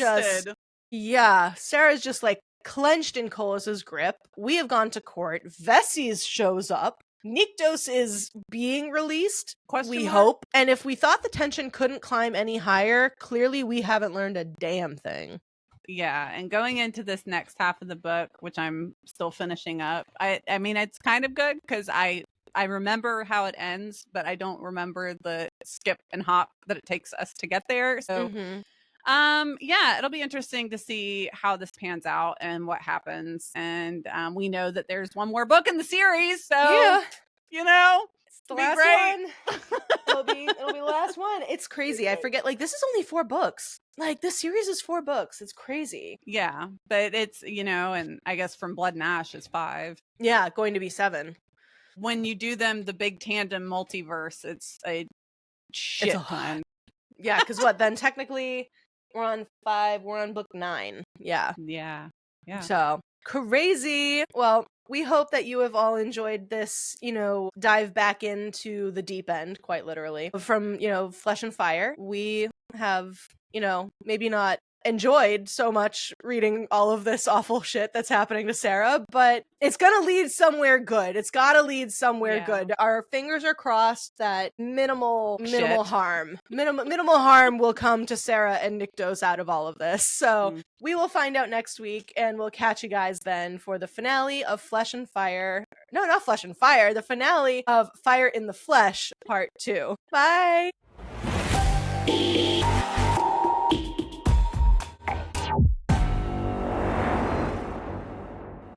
just like clenched in Kolis's grip. We have gone to court. Vesies shows up. Nyktos is being released. We hope. And if we thought the tension couldn't climb any higher, clearly we haven't learned a damn thing. Yeah, and going into this next half of the book, which I'm still finishing up, I mean, it's kind of good because I remember how it ends, but I don't remember the skip and hop that it takes us to get there. So yeah, it'll be interesting to see how this pans out and what happens. And we know that there's one more book in the series, so it's the last one. it'll be the last one. It's crazy. I forget, like, this is only 4 books. Like, this series is 4 books. It's crazy. Yeah, but it's, and I guess from Blood and Ash is 5. Yeah, going to be 7. When you do them, the big tandem multiverse, it's a shit ton. Yeah, because what, then technically we're on 5, we're on book 9. Yeah. So crazy. Well, we hope that you have all enjoyed this, dive back into the deep end, quite literally, from, Flesh and Fire. We have, maybe not enjoyed so much reading all of this awful shit that's happening to Sera, but it's gonna lead somewhere good. It's gotta lead somewhere good. Our fingers are crossed that minimal harm will come to Sera and Nyktos out of all of this. So we will find out next week, and we'll catch you guys then for the finale of Flesh and Fire. No, not Flesh and Fire. The finale of Fire in the Flesh, Part 2. Bye!